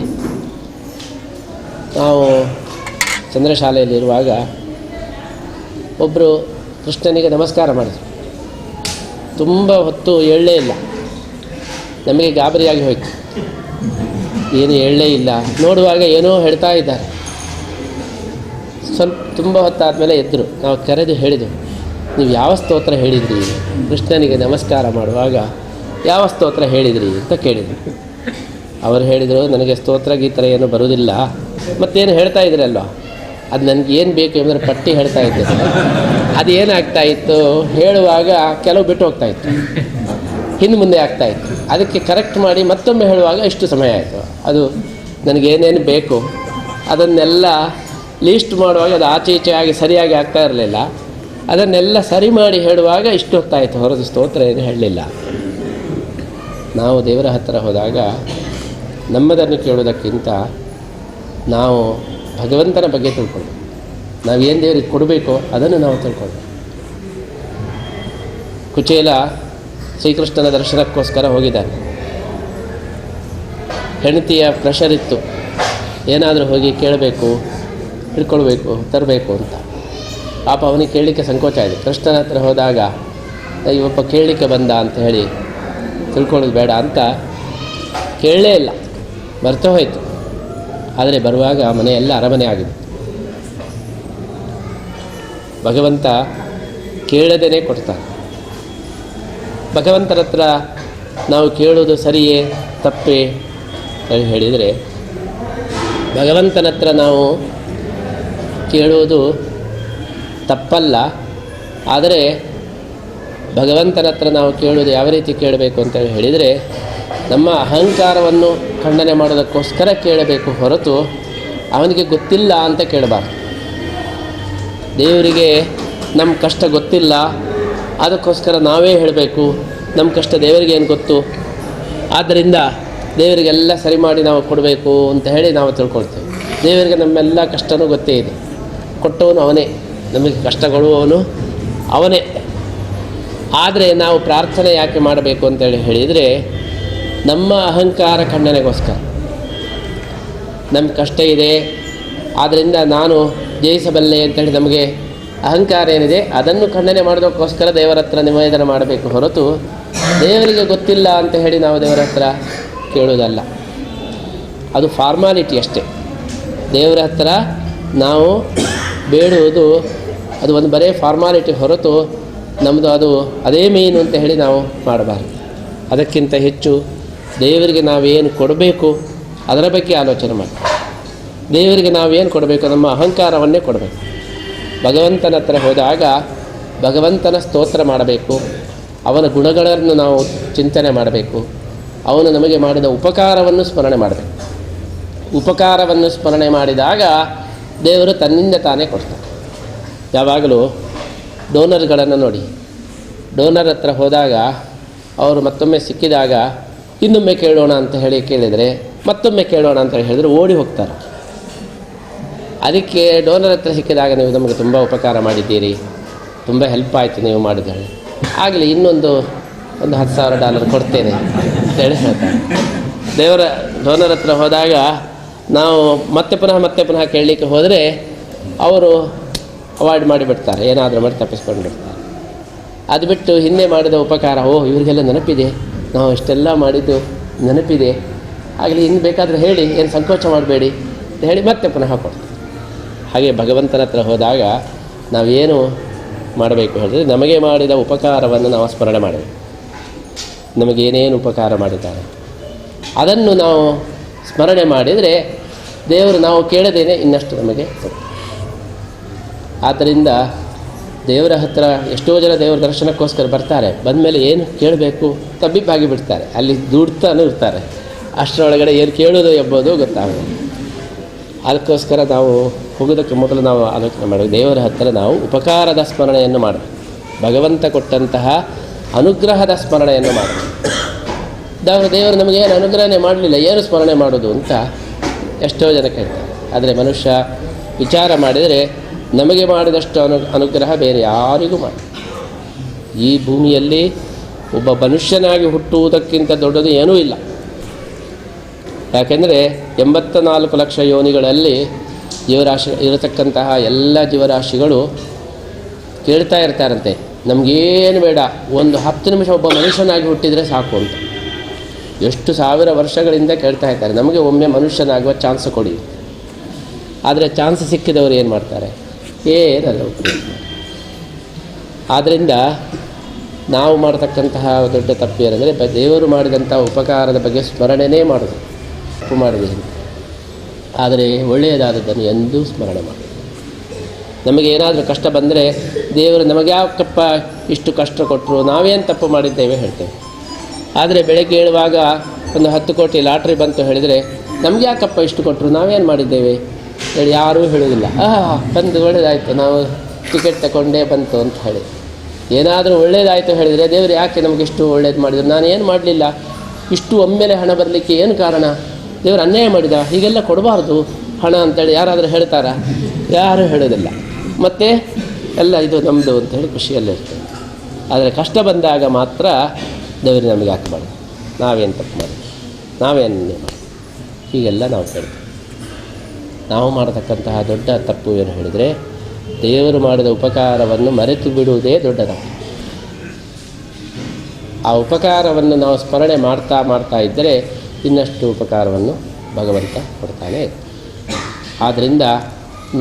S2: ನಾವು ಚಂದ್ರಶಾಲೆಯಲ್ಲಿರುವಾಗ ಒಬ್ಬರು ಕೃಷ್ಣನಿಗೆ ನಮಸ್ಕಾರ ಮಾಡಿದರು. ತುಂಬ ಹೊತ್ತು ಏಳಲೇ ಇಲ್ಲ. ನಮಗೆ ಗಾಬರಿಯಾಗಿ ಹೋಯಿತು, ಏನು ಏಳಲೇ ಇಲ್ಲ. ನೋಡುವಾಗ ಏನೋ ಹೇಳ್ತಾ ಇದ್ದಾರೆ. ಸ್ವಲ್ಪ ತುಂಬ ಹೊತ್ತಾದಮೇಲೆ ಎದ್ದರು. ನಾವು ಕರೆದು ಹೇಳಿದೆವು, ನೀವು ಯಾವ ಸ್ತೋತ್ರ ಹೇಳಿದ್ರಿ? ಕೃಷ್ಣನಿಗೆ ನಮಸ್ಕಾರ ಮಾಡುವಾಗ ಯಾವ ಸ್ತೋತ್ರ ಹೇಳಿದ್ರಿ ಅಂತ ಕೇಳಿದರು. ಅವರು ಹೇಳಿದರು, ನನಗೆ ಸ್ತೋತ್ರ ಗೀತರ ಏನು ಬರುವುದಿಲ್ಲ, ಮತ್ತೇನು ಹೇಳ್ತಾ ಇದ್ರಲ್ವ, ಅದು ನನಗೆ ಏನು ಬೇಕು ಎಂದರೆ ಪಟ್ಟಿ ಹೇಳ್ತಾ ಇದ್ದೆ. ಅದು ಏನಾಗ್ತಾಯಿತ್ತು, ಹೇಳುವಾಗ ಕೆಲವು ಬಿಟ್ಟು ಹೋಗ್ತಾಯಿತ್ತು, ಹಿಂದೆ ಮುಂದೆ ಆಗ್ತಾಯಿತ್ತು. ಅದಕ್ಕೆ ಕರೆಕ್ಟ್ ಮಾಡಿ ಮತ್ತೊಮ್ಮೆ ಹೇಳುವಾಗ ಇಷ್ಟು ಸಮಯ ಆಯಿತು. ಅದು ನನಗೇನೇನು ಬೇಕು ಅದನ್ನೆಲ್ಲ ಲೀಸ್ಟ್ ಮಾಡುವಾಗ ಅದು ಆಚೆ ಈಚೆ ಆಗಿ ಸರಿಯಾಗಿ ಆಗ್ತಾ ಇರಲಿಲ್ಲ. ಅದನ್ನೆಲ್ಲ ಸರಿ ಮಾಡಿ ಹೇಳುವಾಗ ಇಷ್ಟು ಹೊತ್ತಾಯಿತು, ಹೊರತು ಸ್ತೋತ್ರ ಏನು ಹೇಳಲಿಲ್ಲ. ನಾವು ದೇವರ ಹತ್ತಿರ ಹೋದಾಗ ನಮ್ಮದನ್ನು ಕೇಳೋದಕ್ಕಿಂತ ನಾವು ಭಗವಂತನ ಬಗ್ಗೆ ತಿಳ್ಕೊಳ್ಬೇಕು. ನಾವು ಏನು ದೇವರಿಗೆ ಕೊಡಬೇಕೋ ಅದನ್ನು ನಾವು ತಿಳ್ಕೊಳ್ಬೇಕು. ಕುಚೇಲ ಶ್ರೀಕೃಷ್ಣನ ದರ್ಶನಕ್ಕೋಸ್ಕರ ಹೋಗಿದ್ದಾನೆ. ಹೆಂಡತಿಯ ಪ್ರೆಷರ್ ಇತ್ತು, ಏನಾದರೂ ಹೋಗಿ ಕೇಳಬೇಕು, ಹಿಡ್ಕೊಳ್ಬೇಕು, ತರಬೇಕು ಅಂತ. ಪಾಪ ಅವನಿಗೆ ಕೇಳಲಿಕ್ಕೆ ಸಂಕೋಚ ಆಯಿತು. ಕೃಷ್ಣನ ಹತ್ರ ಹೋದಾಗ ಇವಪ್ಪ ಕೇಳಲಿಕ್ಕೆ ಬಂದ ಅಂತ ಹೇಳಿ ತಿಳ್ಕೊಳ್ಳೋದು ಬೇಡ ಅಂತ ಕೇಳಲೇ ಇಲ್ಲ, ಮರೆತು ಹೋಯಿತು. ಆದರೆ ಬರುವಾಗ ಮನೆಯೆಲ್ಲ ಅರಮನೆ ಆಗಿದೆ. ಭಗವಂತ ಕೇಳದೇನೆ ಕೊಡ್ತಾನೆ. ಭಗವಂತನ ಹತ್ರ ನಾವು ಕೇಳೋದು ಸರಿಯೇ ತಪ್ಪೇ ಹೇಳಿದರೆ, ಭಗವಂತನ ಹತ್ರ ನಾವು ಕೇಳುವುದು ತಪ್ಪಲ್ಲ. ಆದರೆ ಭಗವಂತನ ಹತ್ರ ನಾವು ಕೇಳುವುದು ಯಾವ ರೀತಿ ಕೇಳಬೇಕು ಅಂತೇಳಿ ಹೇಳಿದರೆ, ನಮ್ಮ ಅಹಂಕಾರವನ್ನು ಖಂಡನೆ ಮಾಡೋದಕ್ಕೋಸ್ಕರ ಕೇಳಬೇಕು ಹೊರತು ಅವನಿಗೆ ಗೊತ್ತಿಲ್ಲ ಅಂತ ಕೇಳಬಾರ್ದು. ದೇವರಿಗೆ ನಮ್ಮ ಕಷ್ಟ ಗೊತ್ತಿಲ್ಲ, ಅದಕ್ಕೋಸ್ಕರ ನಾವೇ ಹೇಳಬೇಕು ನಮ್ಮ ಕಷ್ಟ ದೇವರಿಗೆ ಏನು ಗೊತ್ತು, ಆದ್ದರಿಂದ ದೇವರಿಗೆಲ್ಲ ಸರಿ ಮಾಡಿ ನಾವು ಕೊಡಬೇಕು ಅಂತ ಹೇಳಿ ನಾವು ತಿಳ್ಕೊಳ್ತೇವೆ. ದೇವರಿಗೆ ನಮ್ಮೆಲ್ಲ ಕಷ್ಟವೂ ಗೊತ್ತೇ ಇದೆ, ಕೊಟ್ಟವನು ಅವನೇ, ನಮಗೆ ಕಷ್ಟ ಕೊಡುವವನು ಅವನೇ. ಆದರೆ ನಾವು ಪ್ರಾರ್ಥನೆ ಯಾಕೆ ಮಾಡಬೇಕು ಅಂತೇಳಿ ಹೇಳಿದರೆ, ನಮ್ಮ ಅಹಂಕಾರ ಖಂಡನೆಗೋಸ್ಕರ. ನಮ್ಮ ಕಷ್ಟ ಇದೆ, ಆದ್ದರಿಂದ ನಾನು ಜಯಿಸಬಲ್ಲೆ ಅಂತೇಳಿ ನಮಗೆ ಅಹಂಕಾರ ಏನಿದೆ ಅದನ್ನು ಖಂಡನೆ ಮಾಡೋದಕ್ಕೋಸ್ಕರ ದೇವರ ಹತ್ರ ನಿವೇದನೆ ಮಾಡಬೇಕು ಹೊರತು ದೇವರಿಗೆ ಗೊತ್ತಿಲ್ಲ ಅಂತ ಹೇಳಿ ನಾವು ದೇವರ ಹತ್ರ ಕೇಳೋದಲ್ಲ. ಅದು ಫಾರ್ಮಾಲಿಟಿ ಅಷ್ಟೇ. ದೇವರ ಹತ್ರ ನಾವು ಬೇಡುವುದು ಅದು ಒಂದು ಬರೀ ಫಾರ್ಮಾಲಿಟಿ ಹೊರತು ನಮ್ಮದು ಅದು ಅದೇ ಮೇನು ಅಂತ ಹೇಳಿ ನಾವು ಮಾಡಬಾರ್ದು. ಅದಕ್ಕಿಂತ ಹೆಚ್ಚು ದೇವರಿಗೆ ನಾವೇನು ಕೊಡಬೇಕು ಅದರ ಬಗ್ಗೆ ಆಲೋಚನೆ ಮಾಡಿ. ದೇವರಿಗೆ ನಾವೇನು ಕೊಡಬೇಕು, ನಮ್ಮ ಅಹಂಕಾರವನ್ನೇ ಕೊಡಬೇಕು. ಭಗವಂತನ ಹತ್ರ ಹೋದಾಗ ಭಗವಂತನ ಸ್ತೋತ್ರ ಮಾಡಬೇಕು, ಅವನ ಗುಣಗಳನ್ನು ನಾವು ಚಿಂತನೆ ಮಾಡಬೇಕು, ಅವನು ನಮಗೆ ಮಾಡಿದ ಉಪಕಾರವನ್ನು ಸ್ಮರಣೆ ಮಾಡಬೇಕು. ಉಪಕಾರವನ್ನು ಸ್ಮರಣೆ ಮಾಡಿದಾಗ ದೇವರು ತನ್ನಿಂದ ತಾನೇ ಕೊಡ್ತಾನೆ. ಯಾವಾಗಲೂ ಡೋನರ್ಗಳನ್ನು ನೋಡಿ, ಡೋನರ್ ಹತ್ರ ಹೋದಾಗ ಅವರು ಮತ್ತೊಮ್ಮೆ ಸಿಕ್ಕಿದಾಗ ಇನ್ನೊಮ್ಮೆ ಕೇಳೋಣ ಅಂತ ಹೇಳಿ ಕೇಳಿದರೆ, ಮತ್ತೊಮ್ಮೆ ಕೇಳೋಣ ಅಂತ ಹೇಳಿದರೆ ಓಡಿ ಹೋಗ್ತಾರೆ. ಅದಕ್ಕೆ ಡೋನರ್ ಹತ್ರ ಸಿಕ್ಕಿದಾಗ ನೀವು ನಮಗೆ ತುಂಬ ಉಪಕಾರ ಮಾಡಿದ್ದೀರಿ, ತುಂಬ ಹೆಲ್ಪ್ ಆಯಿತು ನೀವು ಮಾಡಿದ್ದಾಳೆ, ಆಗಲಿ ಇನ್ನೊಂದು $10,000 ಕೊಡ್ತೇನೆ ಅಂತೇಳಿ ಹೇಳ್ತಾರೆ. ದೇವರ ಡೋನರ್ ಹತ್ರ ಹೋದಾಗ ನಾವು ಮತ್ತೆ ಪುನಃ ಕೇಳಲಿಕ್ಕೆ ಹೋದರೆ ಅವರು ಅವಾಯ್ಡ್ ಮಾಡಿಬಿಡ್ತಾರೆ, ಏನಾದರೂ ಮಾಡಿ ತಪ್ಪಿಸ್ಕೊಂಡು ಬಿಡ್ತಾರೆ. ಅದು ಬಿಟ್ಟು ಹಿಂದೆ ಮಾಡಿದ ಉಪಕಾರ, ಇವರಿಗೆಲ್ಲ ನೆನಪಿದೆ, ನಾವು ಇಷ್ಟೆಲ್ಲ ಮಾಡಿದ್ದು ನೆನಪಿದೆ, ಆಗಲಿ ಇನ್ನು ಬೇಕಾದರೆ ಹೇಳಿ, ಏನು ಸಂಕೋಚ ಮಾಡಬೇಡಿ ಅಂತ ಹೇಳಿ ಮತ್ತೆ ಪುನಃ ಕೊಡ್ತಾರೆ. ಹಾಗೆ ಭಗವಂತನ ಹತ್ರ ಹೋದಾಗ ನಾವೇನು ಮಾಡಬೇಕು ಹೇಳಿದ್ರೆ, ನಮಗೆ ಮಾಡಿದ ಉಪಕಾರವನ್ನು ನಾವು ಸ್ಮರಣೆ ಮಾಡಬೇಕು. ನಮಗೇನೇನು ಉಪಕಾರ ಮಾಡಿದ್ದಾರೆ ಅದನ್ನು ನಾವು ಸ್ಮರಣೆ ಮಾಡಿದರೆ ದೇವರು ನಾವು ಕೇಳದೇನೆ ಇನ್ನಷ್ಟು ನಮಗೆ ಕೊಡ್ತಾರೆ. ಆದ್ದರಿಂದ ದೇವರ ಹತ್ರ ಎಷ್ಟೋ ಜನ ದೇವರ ದರ್ಶನಕ್ಕೋಸ್ಕರ ಬರ್ತಾರೆ, ಬಂದಮೇಲೆ ಏನು ಕೇಳಬೇಕು ತಬ್ಬಿಬ್ಬಾಗಿ ಬಿಡ್ತಾರೆ, ಅಲ್ಲಿ ದುಡ್ತಾನೂ ಇರ್ತಾರೆ. ಅಷ್ಟರೊಳಗಡೆ ಏನು ಕೇಳೋದು ಎಂಬುದು ಗೊತ್ತಾಗೋದು. ಅದಕ್ಕೋಸ್ಕರ ನಾವು ಹೋಗೋದಕ್ಕೆ ಮೊದಲು ನಾವು ಆಲೋಚನೆ ಮಾಡಬೇಕು, ದೇವರ ಹತ್ತಿರ ನಾವು ಉಪಕಾರದ ಸ್ಮರಣೆಯನ್ನು ಮಾಡಬೇಕು, ಭಗವಂತ ಕೊಟ್ಟಂತಹ ಅನುಗ್ರಹದ ಸ್ಮರಣೆಯನ್ನು ಮಾಡಬೇಕು. ದೇವರು ನಮಗೆ ಏನು ಅನುಗ್ರಹನೇ ಮಾಡಲಿಲ್ಲ, ಏನು ಸ್ಮರಣೆ ಮಾಡೋದು ಅಂತ ಎಷ್ಟೋ ಜನ ಕೇಳ್ತಾರೆ. ಆದರೆ ಮನುಷ್ಯ ವಿಚಾರ ಮಾಡಿದರೆ ನಮಗೆ ಮಾಡಿದಷ್ಟು ಅನುಗ್ರಹ ಬೇರೆ ಯಾರಿಗೂ ಮಾಡಿ. ಈ ಭೂಮಿಯಲ್ಲಿ ಒಬ್ಬ ಮನುಷ್ಯನಾಗಿ ಹುಟ್ಟುವುದಕ್ಕಿಂತ ದೊಡ್ಡದು ಏನೂ ಇಲ್ಲ. ಯಾಕೆಂದರೆ 84 ಲಕ್ಷ ಯೋನಿಗಳಲ್ಲಿ ಜೀವರಾಶಿ ಇರತಕ್ಕಂತಹ ಎಲ್ಲ ಜೀವರಾಶಿಗಳು ಕೇಳ್ತಾ ಇರ್ತಾರಂತೆ, ನಮಗೇನು ಬೇಡ, ಒಂದು 10 ನಿಮಿಷ ಒಬ್ಬ ಮನುಷ್ಯನಾಗಿ ಹುಟ್ಟಿದರೆ ಸಾಕು ಅಂತ. ಎಷ್ಟು ಸಾವಿರ ವರ್ಷಗಳಿಂದ ಕೇಳ್ತಾ ಇರ್ತಾರೆ, ನಮಗೆ ಒಮ್ಮೆ ಮನುಷ್ಯನಾಗುವ ಚಾನ್ಸ್ ಕೊಡಿ. ಆದರೆ ಚಾನ್ಸ್ ಸಿಕ್ಕಿದವರು ಏನು ಮಾಡ್ತಾರೆ? ಏನಲ್ಲ. ಆದ್ದರಿಂದ ನಾವು ಮಾಡತಕ್ಕಂತಹ ದೊಡ್ಡ ತಪ್ಪು ಏನಂದರೆ ದೇವರು ಮಾಡಿದಂಥ ಉಪಕಾರದ ಬಗ್ಗೆ ಸ್ಮರಣೆನೇ ಮಾಡೋದು. ತಪ್ಪು ಮಾಡಿದೆ ಆದರೆ ಒಳ್ಳೆಯದಾದದ್ದನ್ನು ಎಂದೂ ಸ್ಮರಣೆ ಮಾಡೋದು. ನಮಗೆ ಏನಾದರೂ ಕಷ್ಟ ಬಂದರೆ ದೇವರು ನಮಗೆ ಯಾಕಪ್ಪ ಇಷ್ಟು ಕಷ್ಟ ಕೊಟ್ಟರು, ನಾವೇನು ತಪ್ಪು ಮಾಡಿದ್ದೇವೆ ಹೇಳ್ತೇವೆ. ಆದರೆ ಬೆಳಗ್ಗೆ ಏಳುವಾಗ ಒಂದು 10 ಕೋಟಿ ಲಾಟ್ರಿ ಬಂತು ಹೇಳಿದರೆ ನಮಗೆ ಯಾಕಪ್ಪ ಇಷ್ಟು ಕೊಟ್ಟರು, ನಾವೇನು ಮಾಡಿದ್ದೇವೆ ಹೇಳಿ ಯಾರೂ ಹೇಳೋದಿಲ್ಲ. ಬಂದು ಒಳ್ಳೆಯದಾಯಿತು, ನಾವು ಟಿಕೆಟ್ ತಗೊಂಡೇ ಬಂತು ಅಂತ ಹೇಳಿ. ಏನಾದರೂ ಒಳ್ಳೆಯದಾಯಿತು ಹೇಳಿದರೆ ದೇವರು ಯಾಕೆ ನಮಗಿಷ್ಟು ಒಳ್ಳೇದು ಮಾಡಿದರು, ನಾನು ಏನು ಮಾಡಲಿಲ್ಲ, ಇಷ್ಟು ಒಮ್ಮೆಲೆ ಹಣ ಬರಲಿಕ್ಕೆ ಏನು ಕಾರಣ, ದೇವರು ಅನ್ಯಾಯ ಮಾಡಿದ, ಹೀಗೆಲ್ಲ ಕೊಡಬಾರ್ದು ಹಣ ಅಂತೇಳಿ ಯಾರಾದರೂ ಹೇಳ್ತಾರಾ? ಯಾರೂ ಹೇಳೋದಿಲ್ಲ. ಮತ್ತು ಎಲ್ಲ ಇದು ನಮ್ಮದು ಅಂಥೇಳಿ ಖುಷಿಯಲ್ಲೇ ಇರ್ತೇವೆ. ಆದರೆ ಕಷ್ಟ ಬಂದಾಗ ಮಾತ್ರ ದೇವರು ನಮಗೆ ಹಾಕಬಾರ್ದು, ನಾವೇನು ತಪ್ಪು ಮಾಡಿದ್ವಿ, ನಾವೇನು ಮಾಡಿ, ಹೀಗೆಲ್ಲ ನಾವು ಕೇಳ್ತೀವಿ. ನಾವು ಮಾಡತಕ್ಕಂತಹ ದೊಡ್ಡ ತಪ್ಪು ಏನು ಹೇಳಿದರೆ ದೇವರು ಮಾಡಿದ ಉಪಕಾರವನ್ನು ಮರೆತು ಬಿಡುವುದೇ ದೊಡ್ಡ ತಪ್ಪು. ಆ ಉಪಕಾರವನ್ನು ನಾವು ಸ್ಮರಣೆ ಮಾಡ್ತಾ ಇದ್ದರೆ ಇನ್ನಷ್ಟು ಉಪಕಾರವನ್ನು ಭಗವಂತ ಕೊಡ್ತಾನೆ. ಆದ್ದರಿಂದ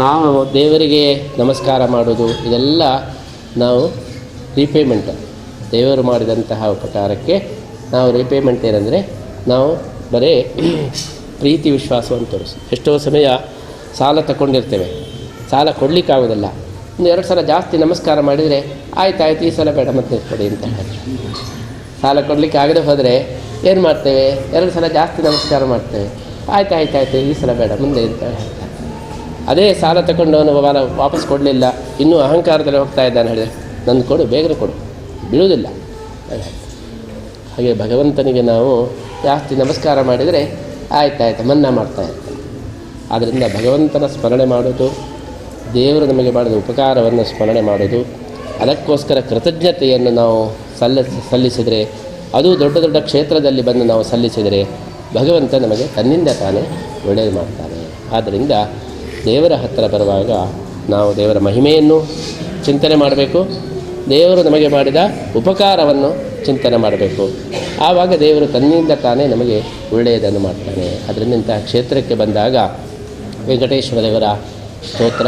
S2: ನಾವು ದೇವರಿಗೆ ನಮಸ್ಕಾರ ಮಾಡೋದು ಇದೆಲ್ಲ ನಾವು ರೀಪೇಮೆಂಟ್, ದೇವರು ಮಾಡಿದಂತಹ ಉಪಕಾರಕ್ಕೆ ನಾವು ರೀಪೇಮೆಂಟ್ ಏನಂದರೆ ನಾವು ಬರೀ ಪ್ರೀತಿ ವಿಶ್ವಾಸವನ್ನು ತೋರಿಸಿ. ಎಷ್ಟೋ ಸಮಯ ಸಾಲ ತಗೊಂಡಿರ್ತೇವೆ, ಸಾಲ ಕೊಡಲಿಕ್ಕಾಗೋದಿಲ್ಲ, ಒಂದು 2 ಸಲ ಜಾಸ್ತಿ ನಮಸ್ಕಾರ ಮಾಡಿದರೆ ಆಯ್ತು ಈ ಸಲ ಬೇಡ ಮತ್ತೆ ಕೊಡಿ ಅಂತ ಹೇಳ್ತಾರೆ. ಸಾಲ ಕೊಡಲಿಕ್ಕೆ ಆಗದೆ ಹೋದರೆ ಏನು ಮಾಡ್ತೇವೆ, 2 ಸಲ ಜಾಸ್ತಿ ನಮಸ್ಕಾರ ಮಾಡ್ತೇವೆ, ಆಯ್ತು ಈ ಸಲ ಬೇಡ ಮುಂದೆ ಅಂತ ಹೇಳ್ತಾರೆ. ಅದೇ ಸಾಲ ತಗೊಂಡವನು ವಾಪಸ್ ಕೊಡಲಿಲ್ಲ, ಇನ್ನೂ ಅಹಂಕಾರದಲ್ಲಿ ಹೋಗ್ತಾ ಇದ್ದಾನೆ ಹೇಳಿದರೆ ನನ್ನ ಕೊಡು, ಬೇಗನೆ ಕೊಡು, ಬಿಡುವುದಿಲ್ಲ. ಹಾಗೆ ಭಗವಂತನಿಗೆ ನಾವು ಜಾಸ್ತಿ ನಮಸ್ಕಾರ ಮಾಡಿದರೆ ಆಯ್ತು ಮನ್ನಾ ಮಾಡ್ತಾ ಇರ್ತಾರೆ. ಆದ್ದರಿಂದ ಭಗವಂತನ ಸ್ಮರಣೆ ಮಾಡೋದು, ದೇವರು ನಮಗೆ ಮಾಡಿದ ಉಪಕಾರವನ್ನು ಸ್ಮರಣೆ ಮಾಡೋದು, ಅದಕ್ಕೋಸ್ಕರ ಕೃತಜ್ಞತೆಯನ್ನು ನಾವು ಸಲ್ಲಿಸಿದರೆ, ಅದು ದೊಡ್ಡ ದೊಡ್ಡ ಕ್ಷೇತ್ರದಲ್ಲಿ ಬಂದು ನಾವು ಸಲ್ಲಿಸಿದರೆ ಭಗವಂತ ನಮಗೆ ತನ್ನಿಂದ ತಾನೇ ಒಳ್ಳೆಯದು ಮಾಡ್ತಾನೆ. ಆದ್ದರಿಂದ ದೇವರ ಹತ್ತಿರ ಬರುವಾಗ ನಾವು ದೇವರ ಮಹಿಮೆಯನ್ನು ಚಿಂತನೆ ಮಾಡಬೇಕು, ದೇವರು ನಮಗೆ ಮಾಡಿದ ಉಪಕಾರವನ್ನು ಚಿಂತನೆ ಮಾಡಬೇಕು. ಆವಾಗ ದೇವರು ತನ್ನಿಂದ ತಾನೇ ನಮಗೆ ಒಳ್ಳೆಯದನ್ನು ಮಾಡ್ತಾನೆ. ಅದರಿಂದ ಇಂತಹ ಕ್ಷೇತ್ರಕ್ಕೆ ಬಂದಾಗ ವೆಂಕಟೇಶ್ವರ ದೇವರ ಸ್ತೋತ್ರ,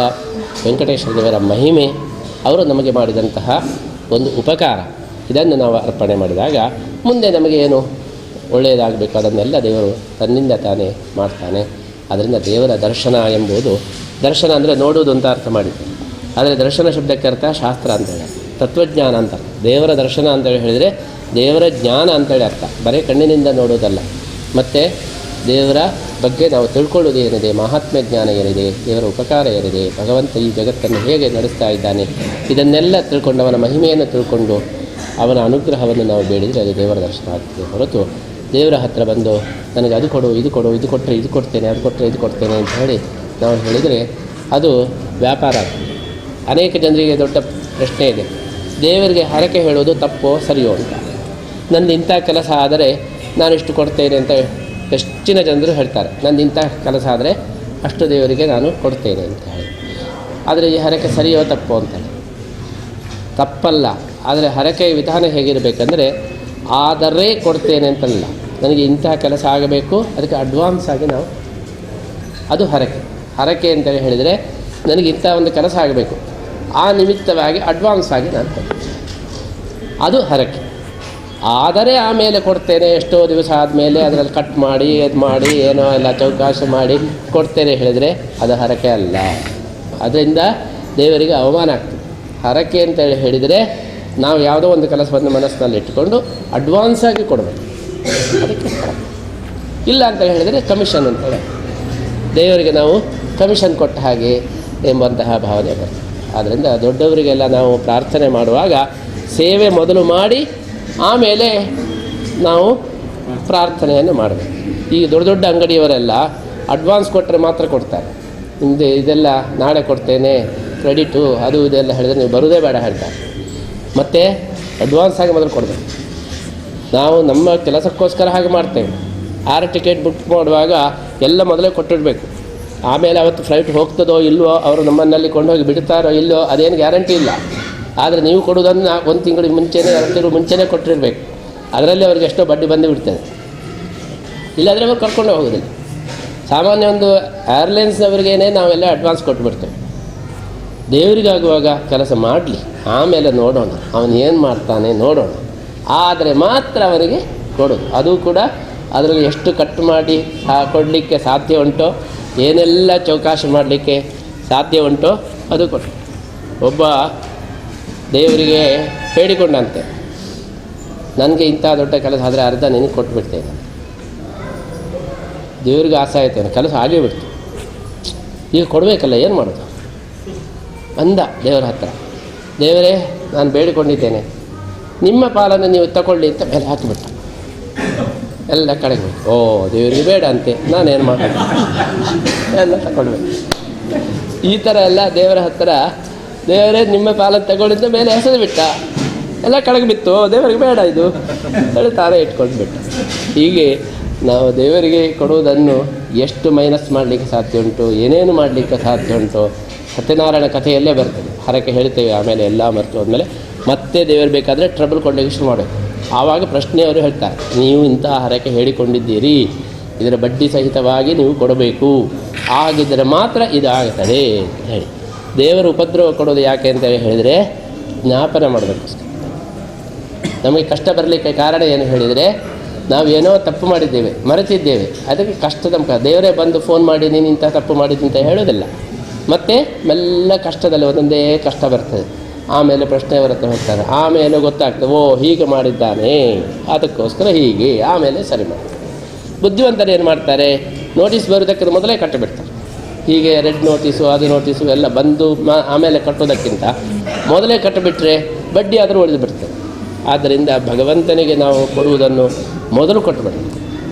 S2: ವೆಂಕಟೇಶ್ವರ ದೇವರ ಮಹಿಮೆ, ಅವರು ನಮಗೆ ಮಾಡಿದಂತಹ ಒಂದು ಉಪಕಾರ, ಇದನ್ನು ನಾವು ಅರ್ಪಣೆ ಮಾಡಿದಾಗ ಮುಂದೆ ನಮಗೆ ಏನು ಒಳ್ಳೆಯದಾಗಬೇಕು ಅದನ್ನೆಲ್ಲ ದೇವರು ತನ್ನಿಂದ ತಾನೇ ಮಾಡ್ತಾನೆ. ಅದರಿಂದ ದೇವರ ದರ್ಶನ ಎಂಬುದು, ದರ್ಶನ ಅಂದರೆ ನೋಡುವುದು ಅಂತ ಅರ್ಥ ಮಾಡಿದ್ದೆ, ಆದರೆ ದರ್ಶನ ಶಬ್ದಕ್ಕೆ ಅರ್ಥ ಶಾಸ್ತ್ರ ಅಂತೇಳಿ, ತತ್ವಜ್ಞಾನ ಅಂತ. ದೇವರ ದರ್ಶನ ಅಂತೇಳಿ ಹೇಳಿದರೆ ದೇವರ ಜ್ಞಾನ ಅಂತೇಳಿ ಅರ್ಥ, ಬರೀ ಕಣ್ಣಿನಿಂದ ನೋಡೋದಲ್ಲ. ಮತ್ತು ದೇವರ ಬಗ್ಗೆ ನಾವು ತಿಳ್ಕೊಳ್ಳೋದು ಏನಿದೆ, ಮಹಾತ್ಮ್ಯ ಜ್ಞಾನ ಏನಿದೆ, ದೇವರ ಉಪಕಾರ ಏನಿದೆ, ಭಗವಂತ ಈ ಜಗತ್ತನ್ನು ಹೇಗೆ ನಡೆಸ್ತಾ ಇದ್ದಾನೆ, ಇದನ್ನೆಲ್ಲ ತಿಳ್ಕೊಂಡು ಅವನ ಮಹಿಮೆಯನ್ನು ತಿಳ್ಕೊಂಡು ಅವನ ಅನುಗ್ರಹವನ್ನು ನಾವು ಬೇಡಿದರೆ ಅದು ದೇವರ ದರ್ಶನ ಆಗ್ತದೆ. ಹೊರತು ದೇವರ ಹತ್ತಿರ ಬಂದು ನನಗೆ ಅದು ಕೊಡು, ಇದು ಕೊಡು, ಇದು ಕೊಟ್ಟರೆ ಇದು ಕೊಡ್ತೇನೆ, ಅದು ಕೊಟ್ಟರೆ ಇದು ಕೊಡ್ತೇನೆ ಅಂತ ಹೇಳಿ ನಾವು ಹೇಳಿದರೆ ಅದು ವ್ಯಾಪಾರ ಆಗ್ತದೆ. ಅನೇಕ ಜನರಿಗೆ ದೊಡ್ಡ ಪ್ರಶ್ನೆ ಇದೆ, ದೇವರಿಗೆ ಹರಕೆ ಹೇಳೋದು ತಪ್ಪೋ ಸರಿಯೋ ಅಂತ. ನಂದು ಇಂಥ ಕೆಲಸ ಆದರೆ ನಾನಿಷ್ಟು ಕೊಡ್ತೇನೆ ಅಂತ ಹೆಚ್ಚಿನ ಜನರು ಹೇಳ್ತಾರೆ, ನಂದು ಇಂಥ ಕೆಲಸ ಆದರೆ ಅಷ್ಟು ದೇವರಿಗೆ ನಾನು ಕೊಡ್ತೇನೆ ಅಂತ ಹೇಳಿ. ಆದರೆ ಈ ಹರಕೆ ಸರಿಯೋ ತಪ್ಪೋ ಅಂತಾರೆ. ತಪ್ಪಲ್ಲ, ಆದರೆ ಹರಕೆಯ ವಿಧಾನ ಹೇಗಿರಬೇಕಂದ್ರೆ ಆದರೆ ಕೊಡ್ತೇನೆ ಅಂತಲ್ಲ, ನನಗೆ ಇಂತಹ ಕೆಲಸ ಆಗಬೇಕು, ಅದಕ್ಕೆ ಅಡ್ವಾನ್ಸ್ ಆಗಿ ನಾವು, ಅದು ಹರಕೆ. ಹರಕೆ ಅಂತೇಳಿ ಹೇಳಿದರೆ ನನಗೆ ಇಂಥ ಒಂದು ಕೆಲಸ ಆಗಬೇಕು, ಆ ನಿಮಿತ್ತವಾಗಿ ಅಡ್ವಾನ್ಸ್ ಆಗಿ ನಾನು ಕೊಡ್ತೇನೆ, ಅದು ಹರಕೆ. ಆದರೆ ಆಮೇಲೆ ಕೊಡ್ತೇನೆ, ಎಷ್ಟೋ ದಿವಸ ಆದಮೇಲೆ ಅದರಲ್ಲಿ ಕಟ್ ಮಾಡಿ ಅದು ಮಾಡಿ ಏನೋ ಎಲ್ಲ ಚೌಕಾಶಿ ಮಾಡಿ ಕೊಡ್ತೇನೆ ಹೇಳಿದರೆ ಅದು ಹರಕೆ ಅಲ್ಲ. ಅದರಿಂದ ದೇವರಿಗೆ ಅವಮಾನ ಆಗ್ತದೆ. ಹರಕೆ ಅಂತೇಳಿ ಹೇಳಿದರೆ ನಾವು ಯಾವುದೋ ಒಂದು ಕೆಲಸವನ್ನು ಮನಸ್ಸಿನಲ್ಲಿ ಇಟ್ಟುಕೊಂಡು ಅಡ್ವಾನ್ಸ್ ಆಗಿ ಕೊಡಬೇಕು, ಅದಕ್ಕೆ ಇಲ್ಲ ಅಂತ ಹೇಳಿದರೆ ಕಮಿಷನ್ ಅಂತೇಳಿ ದೇವರಿಗೆ ನಾವು ಕಮಿಷನ್ ಕೊಟ್ಟ ಹಾಗೆ ಎಂಬಂತಹ ಭಾವನೆ ಬರ್ತದೆ. ಆದ್ದರಿಂದ ದೊಡ್ಡವರಿಗೆಲ್ಲ ನಾವು ಪ್ರಾರ್ಥನೆ ಮಾಡುವಾಗ ಸೇವೆ ಮೊದಲು ಮಾಡಿ ಆಮೇಲೆ ನಾವು ಪ್ರಾರ್ಥನೆಯನ್ನು ಮಾಡಬೇಕು. ಈ ದೊಡ್ಡ ದೊಡ್ಡ ಅಂಗಡಿಯವರೆಲ್ಲ ಅಡ್ವಾನ್ಸ್ ಕೊಟ್ಟರೆ ಮಾತ್ರ ಕೊಡ್ತಾರೆ. ನಿಮ್ಮದು ಇದೆಲ್ಲ ನಾಳೆ ಕೊಡ್ತೇನೆ ಕ್ರೆಡಿಟು ಅದು ಇದೆಲ್ಲ ಹೇಳಿದ್ರೆ ನೀವು ಬರೋದೇ ಬೇಡ ಹೇಳ್ತಾರೆ. ಮತ್ತು ಅಡ್ವಾನ್ಸ್ ಆಗಿ ಮೊದಲು ಕೊಡಬೇಕು. ನಾವು ನಮ್ಮ ಕೆಲಸಕ್ಕೋಸ್ಕರ ಹಾಗೆ ಮಾಡ್ತೇವೆ. 6 ಟಿಕೆಟ್ ಬುಕ್ ಮಾಡುವಾಗ ಎಲ್ಲ ಮೊದಲೇ ಕೊಟ್ಟಿಡಬೇಕು. ಆಮೇಲೆ ಅವತ್ತು ಫ್ಲೈಟ್ ಹೋಗ್ತದೋ ಇಲ್ಲವೋ, ಅವರು ನಮ್ಮನ್ನಲ್ಲಿ ಕೊಂಡೋಗಿ ಬಿಡ್ತಾರೋ ಇಲ್ಲವೋ ಅದೇನು ಗ್ಯಾರಂಟಿ ಇಲ್ಲ. ಆದರೆ ನೀವು ಕೊಡೋದನ್ನು 1 ತಿಂಗಳಿಗೆ ಮುಂಚೆನೇ 2 ತಿಂಗಳು ಮುಂಚೆನೇ ಕೊಟ್ಟಿರಬೇಕು. ಅದರಲ್ಲಿ ಅವ್ರಿಗೆ ಎಷ್ಟೋ ಬಡ್ಡಿ ಬಂದು ಬಿಡ್ತದೆ. ಇಲ್ಲಾಂದರೆ ಅವ್ರು ಕರ್ಕೊಂಡು ಹೋಗೋದಿಲ್ಲ. ಸಾಮಾನ್ಯ ಒಂದು ಏರ್ಲೈನ್ಸ್ನವ್ರಿಗೇನೆ ನಾವೆಲ್ಲ ಅಡ್ವಾನ್ಸ್ ಕೊಟ್ಟುಬಿಡ್ತೇವೆ. ದೇವರಿಗಾಗುವಾಗ ಕೆಲಸ ಮಾಡಲಿ, ಆಮೇಲೆ ನೋಡೋಣ ಅವನು ಏನು ಮಾಡ್ತಾನೆ ನೋಡೋಣ, ಆದರೆ ಮಾತ್ರ ಅವನಿಗೆ ಕೊಡೋದು. ಅದು ಕೂಡ ಅದರಲ್ಲಿ ಎಷ್ಟು ಕಟ್ ಮಾಡಿ ಕೊಡಲಿಕ್ಕೆ ಸಾಧ್ಯ ಉಂಟೋ, ಏನೆಲ್ಲ ಚೌಕಾಶಿ ಮಾಡಲಿಕ್ಕೆ ಸಾಧ್ಯ ಉಂಟೋ ಅದು ಕೊಟ್ಟು. ಒಬ್ಬ ದೇವರಿಗೆ ಬೇಡಿಕೊಂಡಂತೆ, ನನಗೆ ಇಂಥ ದೊಡ್ಡ ಕೆಲಸ ಆದರೆ ಅರ್ಧ ನಿನಗೆ ಕೊಟ್ಟುಬಿಡ್ತೇನೆ. ದೇವರಿಗೆ ಆಸೆ ಆಯ್ತೇನೆ, ಕೆಲಸ ಆಗೇ ಬಿಡ್ತು, ಈಗ ಕೊಡಬೇಕಲ್ಲ, ಏನು ಮಾಡೋದು ಅಂದ ದೇವರ ಹತ್ರ. ದೇವರೇ ನಾನು ಬೇಡಿಕೊಂಡಿದ್ದೇನೆ, ನಿಮ್ಮ ಪಾಲನ್ನು ನೀವು ತಗೊಳ್ಳಿ ಅಂತ ಮೇಲೆ ಹಾಕಿಬಿಟ್ಟ. ಎಲ್ಲ ಕಡೆಗೆ ಓ ದೇವರಿಗೆ ಬೇಡ ಅಂತೆ, ನಾನೇನು ಮಾಡೋದು, ಎಲ್ಲ ತಗೊಳ್ಬೇಕು. ಈ ಥರ ಎಲ್ಲ ದೇವರ ಹತ್ತಿರ ದೇವರೇ ನಿಮ್ಮ ಪಾಲನ್ನು ತಗೊಳ್ಳಿದ್ದ ಮೇಲೆ ಎಸೆದು ಬಿಟ್ಟ, ಎಲ್ಲ ಕಡೆಗೆ ಬಿತ್ತು. ದೇವರಿಗೆ ಬೇಡ ಇದು ಹೇಳಿ ತಾನೇ ಇಟ್ಕೊಂಡು ಬಿಟ್ಟ. ಹೀಗೆ ನಾವು ದೇವರಿಗೆ ಕೊಡುವುದನ್ನು ಎಷ್ಟು ಮೈನಸ್ ಮಾಡಲಿಕ್ಕೆ ಸಾಧ್ಯ ಉಂಟು, ಏನೇನು ಮಾಡಲಿಕ್ಕೆ ಸಾಧ್ಯ ಉಂಟು, ಸತ್ಯನಾರಾಯಣ ಕಥೆಯಲ್ಲೇ ಬರ್ತದೆ. ಹರಕೆ ಹೇಳ್ತೇವೆ, ಆಮೇಲೆ ಎಲ್ಲ ಮರೆತು ಹೋದ್ಮೇಲೆ ಮತ್ತೆ ದೇವರು ಬೇಕಾದರೆ ಟ್ರಬಲ್ ಕೊಳ್ಳಿಕ್ಕೆ ಶುರು ಮಾಡಬೇಕು. ಆವಾಗ ಪ್ರಶ್ನೆಯವರು ಹೇಳ್ತಾರೆ, ನೀವು ಇಂತಹ ಹರಕೆ ಹೇಳಿಕೊಂಡಿದ್ದೀರಿ, ಇದರ ಬಡ್ಡಿ ಸಹಿತವಾಗಿ ನೀವು ಕೊಡಬೇಕು, ಆಗಿದ್ದರೆ ಮಾತ್ರ ಇದಾಗುತ್ತದೆ ಅಂತ ಹೇಳಿ. ದೇವರ ಉಪದ್ರವ ಕೊಡೋದು ಯಾಕೆ ಅಂತ ಹೇಳಿದರೆ ಜ್ಞಾಪನ ಮಾಡಬೇಕಷ್ಟೆ. ನಮಗೆ ಕಷ್ಟ ಬರಲಿಕ್ಕೆ ಕಾರಣ ಏನು ಹೇಳಿದರೆ, ನಾವೇನೋ ತಪ್ಪು ಮಾಡಿದ್ದೇವೆ, ಮರೆತಿದ್ದೇವೆ, ಅದಕ್ಕೆ ಕಷ್ಟದ ಮುಖ. ದೇವರೇ ಬಂದು ಫೋನ್ ಮಾಡಿ ನೀನು ಇಂಥ ತಪ್ಪು ಮಾಡಿದ್ದು ಅಂತ ಹೇಳೋದಿಲ್ಲ. ಮತ್ತು ಮೆಲ್ಲ ಕಷ್ಟದಲ್ಲಿ ಒಂದೊಂದೇ ಕಷ್ಟ ಬರ್ತದೆ. ಆಮೇಲೆ ಪ್ರಶ್ನೆಯವರ ಹತ್ರ ಹೋಗ್ತಾರೆ, ಆಮೇಲೆ ಗೊತ್ತಾಗ್ತದೆ ಓ ಹೀಗೆ ಮಾಡಿದ್ದಾನೆ, ಅದಕ್ಕೋಸ್ಕರ ಹೀಗೆ, ಆಮೇಲೆ ಸರಿ ಮಾಡ್ತಾರೆ. ಬುದ್ಧಿವಂತರು ಏನು ಮಾಡ್ತಾರೆ, ನೋಟಿಸ್ ಬರೋದಕ್ಕೆ ಮೊದಲೇ ಕಟ್ಟಿಬಿಡ್ತಾರೆ. ಹೀಗೆ ರೆಡ್ ನೋಟಿಸು ಅದು ನೋಟಿಸು ಎಲ್ಲ ಬಂದು ಆಮೇಲೆ ಕಟ್ಟೋದಕ್ಕಿಂತ ಮೊದಲೇ ಕಟ್ಟಿಬಿಟ್ರೆ ಬಡ್ಡಿ ಆದರೂ ಉಳಿದು ಬಿಡ್ತದೆ. ಆದ್ದರಿಂದ ಭಗವಂತನಿಗೆ ನಾವು ಕೊಡುವುದನ್ನು ಮೊದಲು ಕೊಟ್ಟು ಬಿಡಬೇಕು.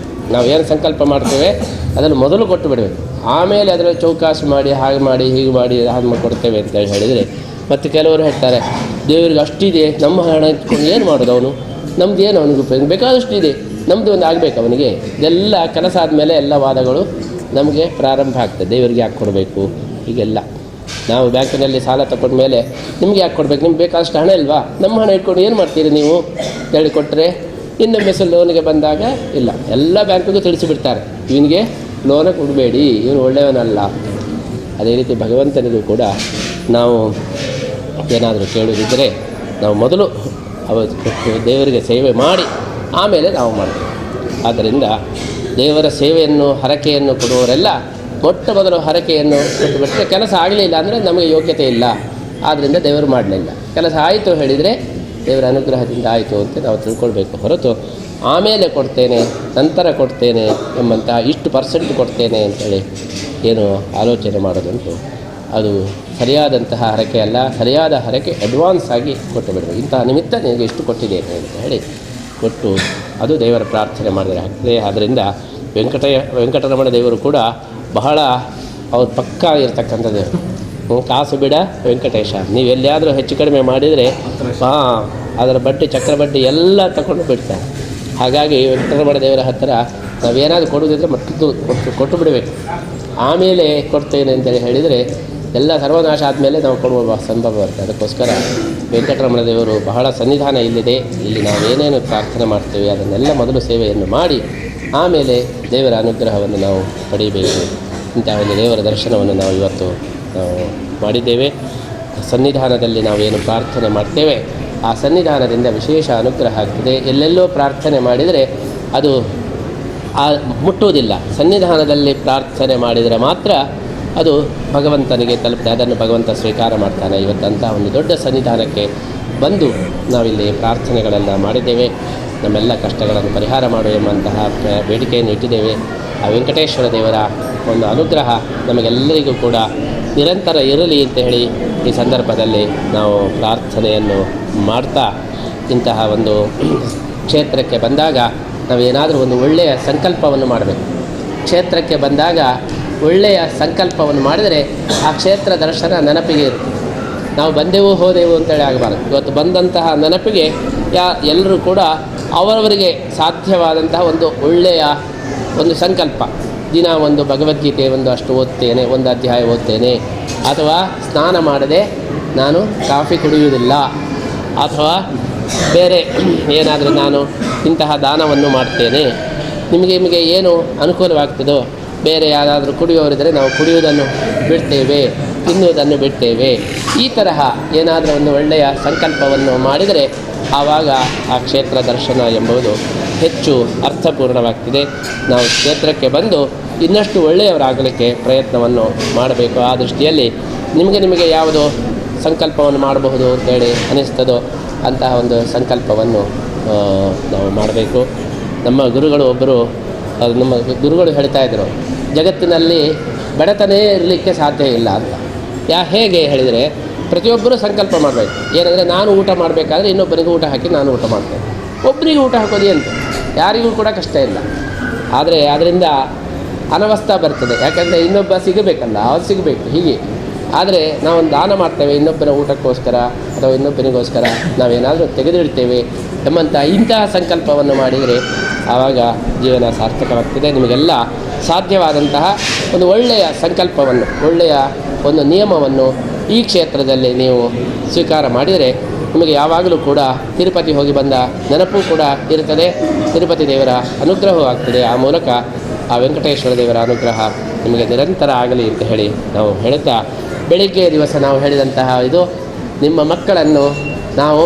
S2: ನಾವು ಏನು ಸಂಕಲ್ಪ ಮಾಡ್ತೇವೆ ಅದನ್ನು ಮೊದಲು ಕೊಟ್ಟು ಬಿಡಬೇಕು. ಆಮೇಲೆ ಅದರಲ್ಲಿ ಚೌಕಾಸಿ ಮಾಡಿ ಹಾಗೆ ಮಾಡಿ ಹೀಗೆ ಮಾಡಿ ಹಾಗೆ ಕೊಡ್ತೇವೆ ಅಂತೇಳಿ ಹೇಳಿದರೆ, ಮತ್ತು ಕೆಲವರು ಹೇಳ್ತಾರೆ ದೇವರಿಗೆ ಅಷ್ಟಿದೆ, ನಮ್ಮ ಹಣ ಇಟ್ಕೊಂಡು ಏನು ಮಾಡೋದು ಅವನು, ನಮ್ಮದು ಏನು ಅವನಿಗೆ ಉಪಯೋಗ, ಬೇಕಾದಷ್ಟು ಇದೆ, ನಮ್ಮದು ಒಂದು ಆಗಬೇಕು ಅವನಿಗೆ. ಇದೆಲ್ಲ ಕೆಲಸ ಆದಮೇಲೆ ಎಲ್ಲ ವಾದಗಳು ನಮಗೆ ಪ್ರಾರಂಭ ಆಗ್ತದೆ. ದೇವರಿಗೆ ಯಾಕೆ ಕೊಡಬೇಕು ಹೀಗೆಲ್ಲ. ನಾವು ಬ್ಯಾಂಕಿನಲ್ಲಿ ಸಾಲ ತಗೊಂಡ ಮೇಲೆ ನಿಮ್ಗೆ ಯಾಕೆ ಕೊಡಬೇಕು, ನಿಮ್ಗೆ ಬೇಕಾದಷ್ಟು ಹಣ ಇಲ್ವಾ, ನಮ್ಮ ಹಣ ಇಟ್ಕೊಂಡು ಏನು ಮಾಡ್ತೀರಿ ನೀವು ಹೇಳಿಕೊಟ್ರೆ, ಇನ್ನೊಮ್ಮೆ ಲೋನಿಗೆ ಬಂದಾಗ ಇಲ್ಲ, ಎಲ್ಲ ಬ್ಯಾಂಕಿಗೂ ತಿಳಿಸಿಬಿಡ್ತಾರೆ ಇವನಿಗೆ ಲೋನ ಕೊಡಬೇಡಿ, ಇವನು ಒಳ್ಳೆಯವನಲ್ಲ. ಅದೇ ರೀತಿ ಭಗವಂತನಿಗೂ ಕೂಡ ನಾವು ಏನಾದರೂ ಕೇಳುವುದಿದ್ದರೆ ನಾವು ಮೊದಲು ಅವತ್ತು ದೇವರಿಗೆ ಸೇವೆ ಮಾಡಿ ಆಮೇಲೆ ನಾವು ಮಾಡ್ತೀವಿ. ಆದ್ದರಿಂದ ದೇವರ ಸೇವೆಯನ್ನು ಹರಕೆಯನ್ನು ಕೊಡುವವರೆಲ್ಲ ಮೊಟ್ಟ ಮೊದಲು ಹರಕೆಯನ್ನು ಕೊಟ್ಟುಬಿಟ್ರೆ, ಕೆಲಸ ಆಗಲಿಲ್ಲ ಅಂದರೆ ನಮಗೆ ಯೋಗ್ಯತೆ ಇಲ್ಲ, ಆದ್ದರಿಂದ ದೇವರು ಮಾಡಲಿಲ್ಲ. ಕೆಲಸ ಆಯಿತು ಹೇಳಿದರೆ ದೇವರ ಅನುಗ್ರಹದಿಂದ ಆಯಿತು ಅಂತ ನಾವು ತಿಳ್ಕೊಳ್ಬೇಕು ಹೊರತು ಆಮೇಲೆ ಕೊಡ್ತೇನೆ ನಂತರ ಕೊಡ್ತೇನೆ ಎಂಬಂತಹ ಇಷ್ಟು % ಕೊಡ್ತೇನೆ ಅಂತೇಳಿ ಏನು ಆಲೋಚನೆ ಮಾಡೋದುಂಟು, ಅದು ಸರಿಯಾದಂತಹ ಹರಕೆ ಅಲ್ಲ. ಸರಿಯಾದ ಹರಕೆ ಅಡ್ವಾನ್ಸ್ ಆಗಿ ಕೊಟ್ಟು ಬಿಡಬೇಕು. ಇಂತಹ ನಿಮಿತ್ತ ನಿನಗೆ ಇಷ್ಟು ಕೊಟ್ಟಿದ್ದೇನೆ ಅಂತ ಹೇಳಿ ಕೊಟ್ಟು ಅದು ದೇವರ ಪ್ರಾರ್ಥನೆ ಮಾಡಿದರೆ ಆಗ್ತದೆ. ಆದ್ದರಿಂದ ವೆಂಕಟರಮಣ ದೇವರು ಕೂಡ ಬಹಳ ಅವ್ರು ಪಕ್ಕಾ ಇರತಕ್ಕಂಥ ದೇವರು. ಕಾಸು ಬಿಡ ವೆಂಕಟೇಶ, ನೀವು ಎಲ್ಲಿಯಾದರೂ ಹೆಚ್ಚು ಕಡಿಮೆ ಮಾಡಿದರೆ ಅದರ ಬಡ್ಡಿ ಚಕ್ರ ಬಡ್ಡಿ ಎಲ್ಲ ತಗೊಂಡು ಬಿಡ್ತಾರೆ. ಹಾಗಾಗಿ ವೆಂಕಟರಮಣ ದೇವರ ಹತ್ತಿರ ನಾವೇನಾದರೂ ಕೊಡುವುದಿದ್ರೆ ಮತ್ತೊಂದು ಕೊಟ್ಟು ಬಿಡಬೇಕು, ಆಮೇಲೆ ಕೊಡ್ತೇನೆ ಅಂತೇಳಿ ಹೇಳಿದರೆ ಎಲ್ಲ ಸರ್ವನಾಶ ಆದಮೇಲೆ ನಾವು ಕೊಡುವ ಸಂಭವ ಬರುತ್ತೆ. ಅದಕ್ಕೋಸ್ಕರ ವೆಂಕಟರಮಣ ದೇವರು ಬಹಳ ಸನ್ನಿಧಾನ ಇಲ್ಲಿದೆ. ಇಲ್ಲಿ ನಾವೇನೇನು ಪ್ರಾರ್ಥನೆ ಮಾಡ್ತೇವೆ ಅದನ್ನೆಲ್ಲ ಮೊದಲು ಸೇವೆಯನ್ನು ಮಾಡಿ ಆಮೇಲೆ ದೇವರ ಅನುಗ್ರಹವನ್ನು ನಾವು ಪಡೆಯಬೇಕು. ಇಂತಹ ಒಂದು ದೇವರ ದರ್ಶನವನ್ನು ನಾವು ಇವತ್ತು ನಾವು ಮಾಡಿದ್ದೇವೆ. ಸನ್ನಿಧಾನದಲ್ಲಿ ನಾವೇನು ಪ್ರಾರ್ಥನೆ ಮಾಡ್ತೇವೆ ಆ ಸನ್ನಿಧಾನದಿಂದ ವಿಶೇಷ ಅನುಗ್ರಹ ಆಗ್ತದೆ. ಎಲ್ಲೆಲ್ಲೋ ಪ್ರಾರ್ಥನೆ ಮಾಡಿದರೆ ಅದು ಮುಟ್ಟುವುದಿಲ್ಲ. ಸನ್ನಿಧಾನದಲ್ಲಿ ಪ್ರಾರ್ಥನೆ ಮಾಡಿದರೆ ಮಾತ್ರ ಅದು ಭಗವಂತನಿಗೆ ತಲುಪ್ತದೆ. ಅದನ್ನು ಭಗವಂತ ಸ್ವೀಕಾರ ಮಾಡ್ತಾನೆ. ಇವತ್ತಂಥ ಒಂದು ದೊಡ್ಡ ಸನ್ನಿಧಾನಕ್ಕೆ ಬಂದು ನಾವಿಲ್ಲಿ ಪ್ರಾರ್ಥನೆಗಳೆಲ್ಲ ಮಾಡಿದ್ದೇವೆ. ನಮ್ಮೆಲ್ಲ ಕಷ್ಟಗಳನ್ನು ಪರಿಹಾರ ಮಾಡುವ ಎಂಬಂತಹ ಬೇಡಿಕೆಯನ್ನು ಇಟ್ಟಿದ್ದೇವೆ. ಆ ವೆಂಕಟೇಶ್ವರ ದೇವರ ಒಂದು ಅನುಗ್ರಹ ನಮಗೆಲ್ಲರಿಗೂ ಕೂಡ ನಿರಂತರ ಇರಲಿ ಅಂತ ಹೇಳಿ ಈ ಸಂದರ್ಭದಲ್ಲಿ ನಾವು ಪ್ರಾರ್ಥನೆಯನ್ನು ಮಾಡ್ತಾ ಇಂತಹ ಒಂದು ಕ್ಷೇತ್ರಕ್ಕೆ ಬಂದಾಗ ನಾವೇನಾದರೂ ಒಂದು ಒಳ್ಳೆಯ ಸಂಕಲ್ಪವನ್ನು ಮಾಡಬೇಕು. ಕ್ಷೇತ್ರಕ್ಕೆ ಬಂದಾಗ ಒಳ್ಳೆಯ ಸಂಕಲ್ಪವನ್ನು ಮಾಡಿದರೆ ಆ ಕ್ಷೇತ್ರ ದರ್ಶನ ನೆನಪಿಗೆ ಇರುತ್ತೆ. ನಾವು ಬಂದೆವು ಹೋದೆವು ಅಂತೇಳಿ ಆಗಬಾರ್ದು. ಇವತ್ತು ಬಂದಂತಹ ನೆನಪಿಗೆ ಎಲ್ಲರೂ ಕೂಡ ಅವರವರಿಗೆ ಸಾಧ್ಯವಾದಂತಹ ಒಂದು ಒಳ್ಳೆಯ ಒಂದು ಸಂಕಲ್ಪ, ದಿನ ಒಂದು ಭಗವದ್ಗೀತೆ ಒಂದು ಅಷ್ಟು ಓದ್ತೇನೆ, ಒಂದು ಅಧ್ಯಾಯ ಓದ್ತೇನೆ, ಅಥವಾ ಸ್ನಾನ ಮಾಡದೆ ನಾನು ಕಾಫಿ ಕುಡಿಯುವುದಿಲ್ಲ, ಅಥವಾ ಬೇರೆ ಏನಾದರೂ ನಾನು ಇಂತಹ ದಾನವನ್ನು ಮಾಡ್ತೇನೆ. ನಿಮಗೆ ಏನು ಅನುಕೂಲವಾಗ್ತದೋ, ಬೇರೆ ಯಾರಾದರೂ ಕುಡಿಯೋರಿದ್ದರೆ ನಾವು ಕುಡಿಯುವುದನ್ನು ಬಿಡ್ತೇವೆ, ತಿನ್ನುವುದನ್ನು ಬಿಡ್ತೇವೆ, ಈ ತರಹ ಏನಾದರೂ ಒಂದು ಒಳ್ಳೆಯ ಸಂಕಲ್ಪವನ್ನು ಮಾಡಿದರೆ ಆವಾಗ ಆ ಕ್ಷೇತ್ರ ದರ್ಶನ ಎಂಬುದು ಹೆಚ್ಚು ಅರ್ಥಪೂರ್ಣವಾಗ್ತದೆ. ನಾವು ಕ್ಷೇತ್ರಕ್ಕೆ ಬಂದು ಇನ್ನಷ್ಟು ಒಳ್ಳೆಯವರಾಗಲಿಕ್ಕೆ ಪ್ರಯತ್ನವನ್ನು ಮಾಡಬೇಕು. ಆ ದೃಷ್ಟಿಯಲ್ಲಿ ನಿಮಗೆ ಯಾವುದು ಸಂಕಲ್ಪವನ್ನು ಮಾಡಬಹುದು ಅಂತೇಳಿ ಅನ್ನಿಸ್ತದೋ ಅಂತಹ ಒಂದು ಸಂಕಲ್ಪವನ್ನು ನಾವು ಮಾಡಬೇಕು. ನಮ್ಮ ಗುರುಗಳು ನಮ್ಮ ಗುರುಗಳು ಹೇಳ್ತಾ ಇದ್ದರು, ಜಗತ್ತಿನಲ್ಲಿ ಬಡತನೇ ಇರಲಿಕ್ಕೆ ಸಾಧ್ಯ ಇಲ್ಲ ಅಂತ. ಹೇಗೆ ಹೇಳಿದರೆ, ಪ್ರತಿಯೊಬ್ಬರೂ ಸಂಕಲ್ಪ ಮಾಡಬೇಕು. ಏನಂದರೆ, ನಾನು ಊಟ ಮಾಡಬೇಕಾದ್ರೆ ಇನ್ನೊಬ್ಬನಿಗೂ ಊಟ ಹಾಕಿ ನಾನು ಊಟ ಮಾಡ್ತೇನೆ. ಒಬ್ಬನಿಗೆ ಊಟ ಹಾಕೋದು ಅಂತ ಯಾರಿಗೂ ಕೂಡ ಕಷ್ಟ ಇಲ್ಲ. ಆದರೆ ಅದರಿಂದ ಅನವಸ್ಥಾ ಬರ್ತದೆ. ಯಾಕಂದರೆ ಇನ್ನೊಬ್ಬ ಸಿಗಬೇಕಲ್ಲ, ಅವ್ರು ಸಿಗಬೇಕು. ಹೀಗೆ ಆದರೆ ನಾವೊಂದು ದಾನ ಮಾಡ್ತೇವೆ ಇನ್ನೊಬ್ಬರ ಊಟಕ್ಕೋಸ್ಕರ ಅಥವಾ ಇನ್ನೊಬ್ಬನಿಗೋಸ್ಕರ ನಾವೇನಾದರೂ ತೆಗೆದಿಡ್ತೇವೆ ಎಂಬಂಥ ಇಂತಹ ಸಂಕಲ್ಪವನ್ನು ಮಾಡಿದರೆ ಆವಾಗ ಜೀವನ ಸಾರ್ಥಕವಾಗ್ತದೆ. ನಿಮಗೆಲ್ಲ ಸಾಧ್ಯವಾದಂತಹ ಒಂದು ಒಳ್ಳೆಯ ಸಂಕಲ್ಪವನ್ನು, ಒಳ್ಳೆಯ ಒಂದು ನಿಯಮವನ್ನು ಈ ಕ್ಷೇತ್ರದಲ್ಲಿ ನೀವು ಸ್ವೀಕಾರ ಮಾಡಿದರೆ ನಿಮಗೆ ಯಾವಾಗಲೂ ಕೂಡ ತಿರುಪತಿ ಹೋಗಿ ಬಂದ ನೆನಪು ಕೂಡ ಇರುತ್ತದೆ. ತಿರುಪತಿ ದೇವರ ಅನುಗ್ರಹವೂ ಆಗ್ತದೆ. ಆ ಮೂಲಕ ಆ ವೆಂಕಟೇಶ್ವರ ದೇವರ ಅನುಗ್ರಹ ನಿಮಗೆ ನಿರಂತರ ಆಗಲಿ ಅಂತ ಹೇಳಿ ನಾವು ಹೇಳುತ್ತಾ, ಬೆಳಿಗ್ಗೆ ದಿವಸ ನಾವು ಹೇಳಿದಂತಹ ಇದು ನಿಮ್ಮ ಮಕ್ಕಳನ್ನು ನಾವು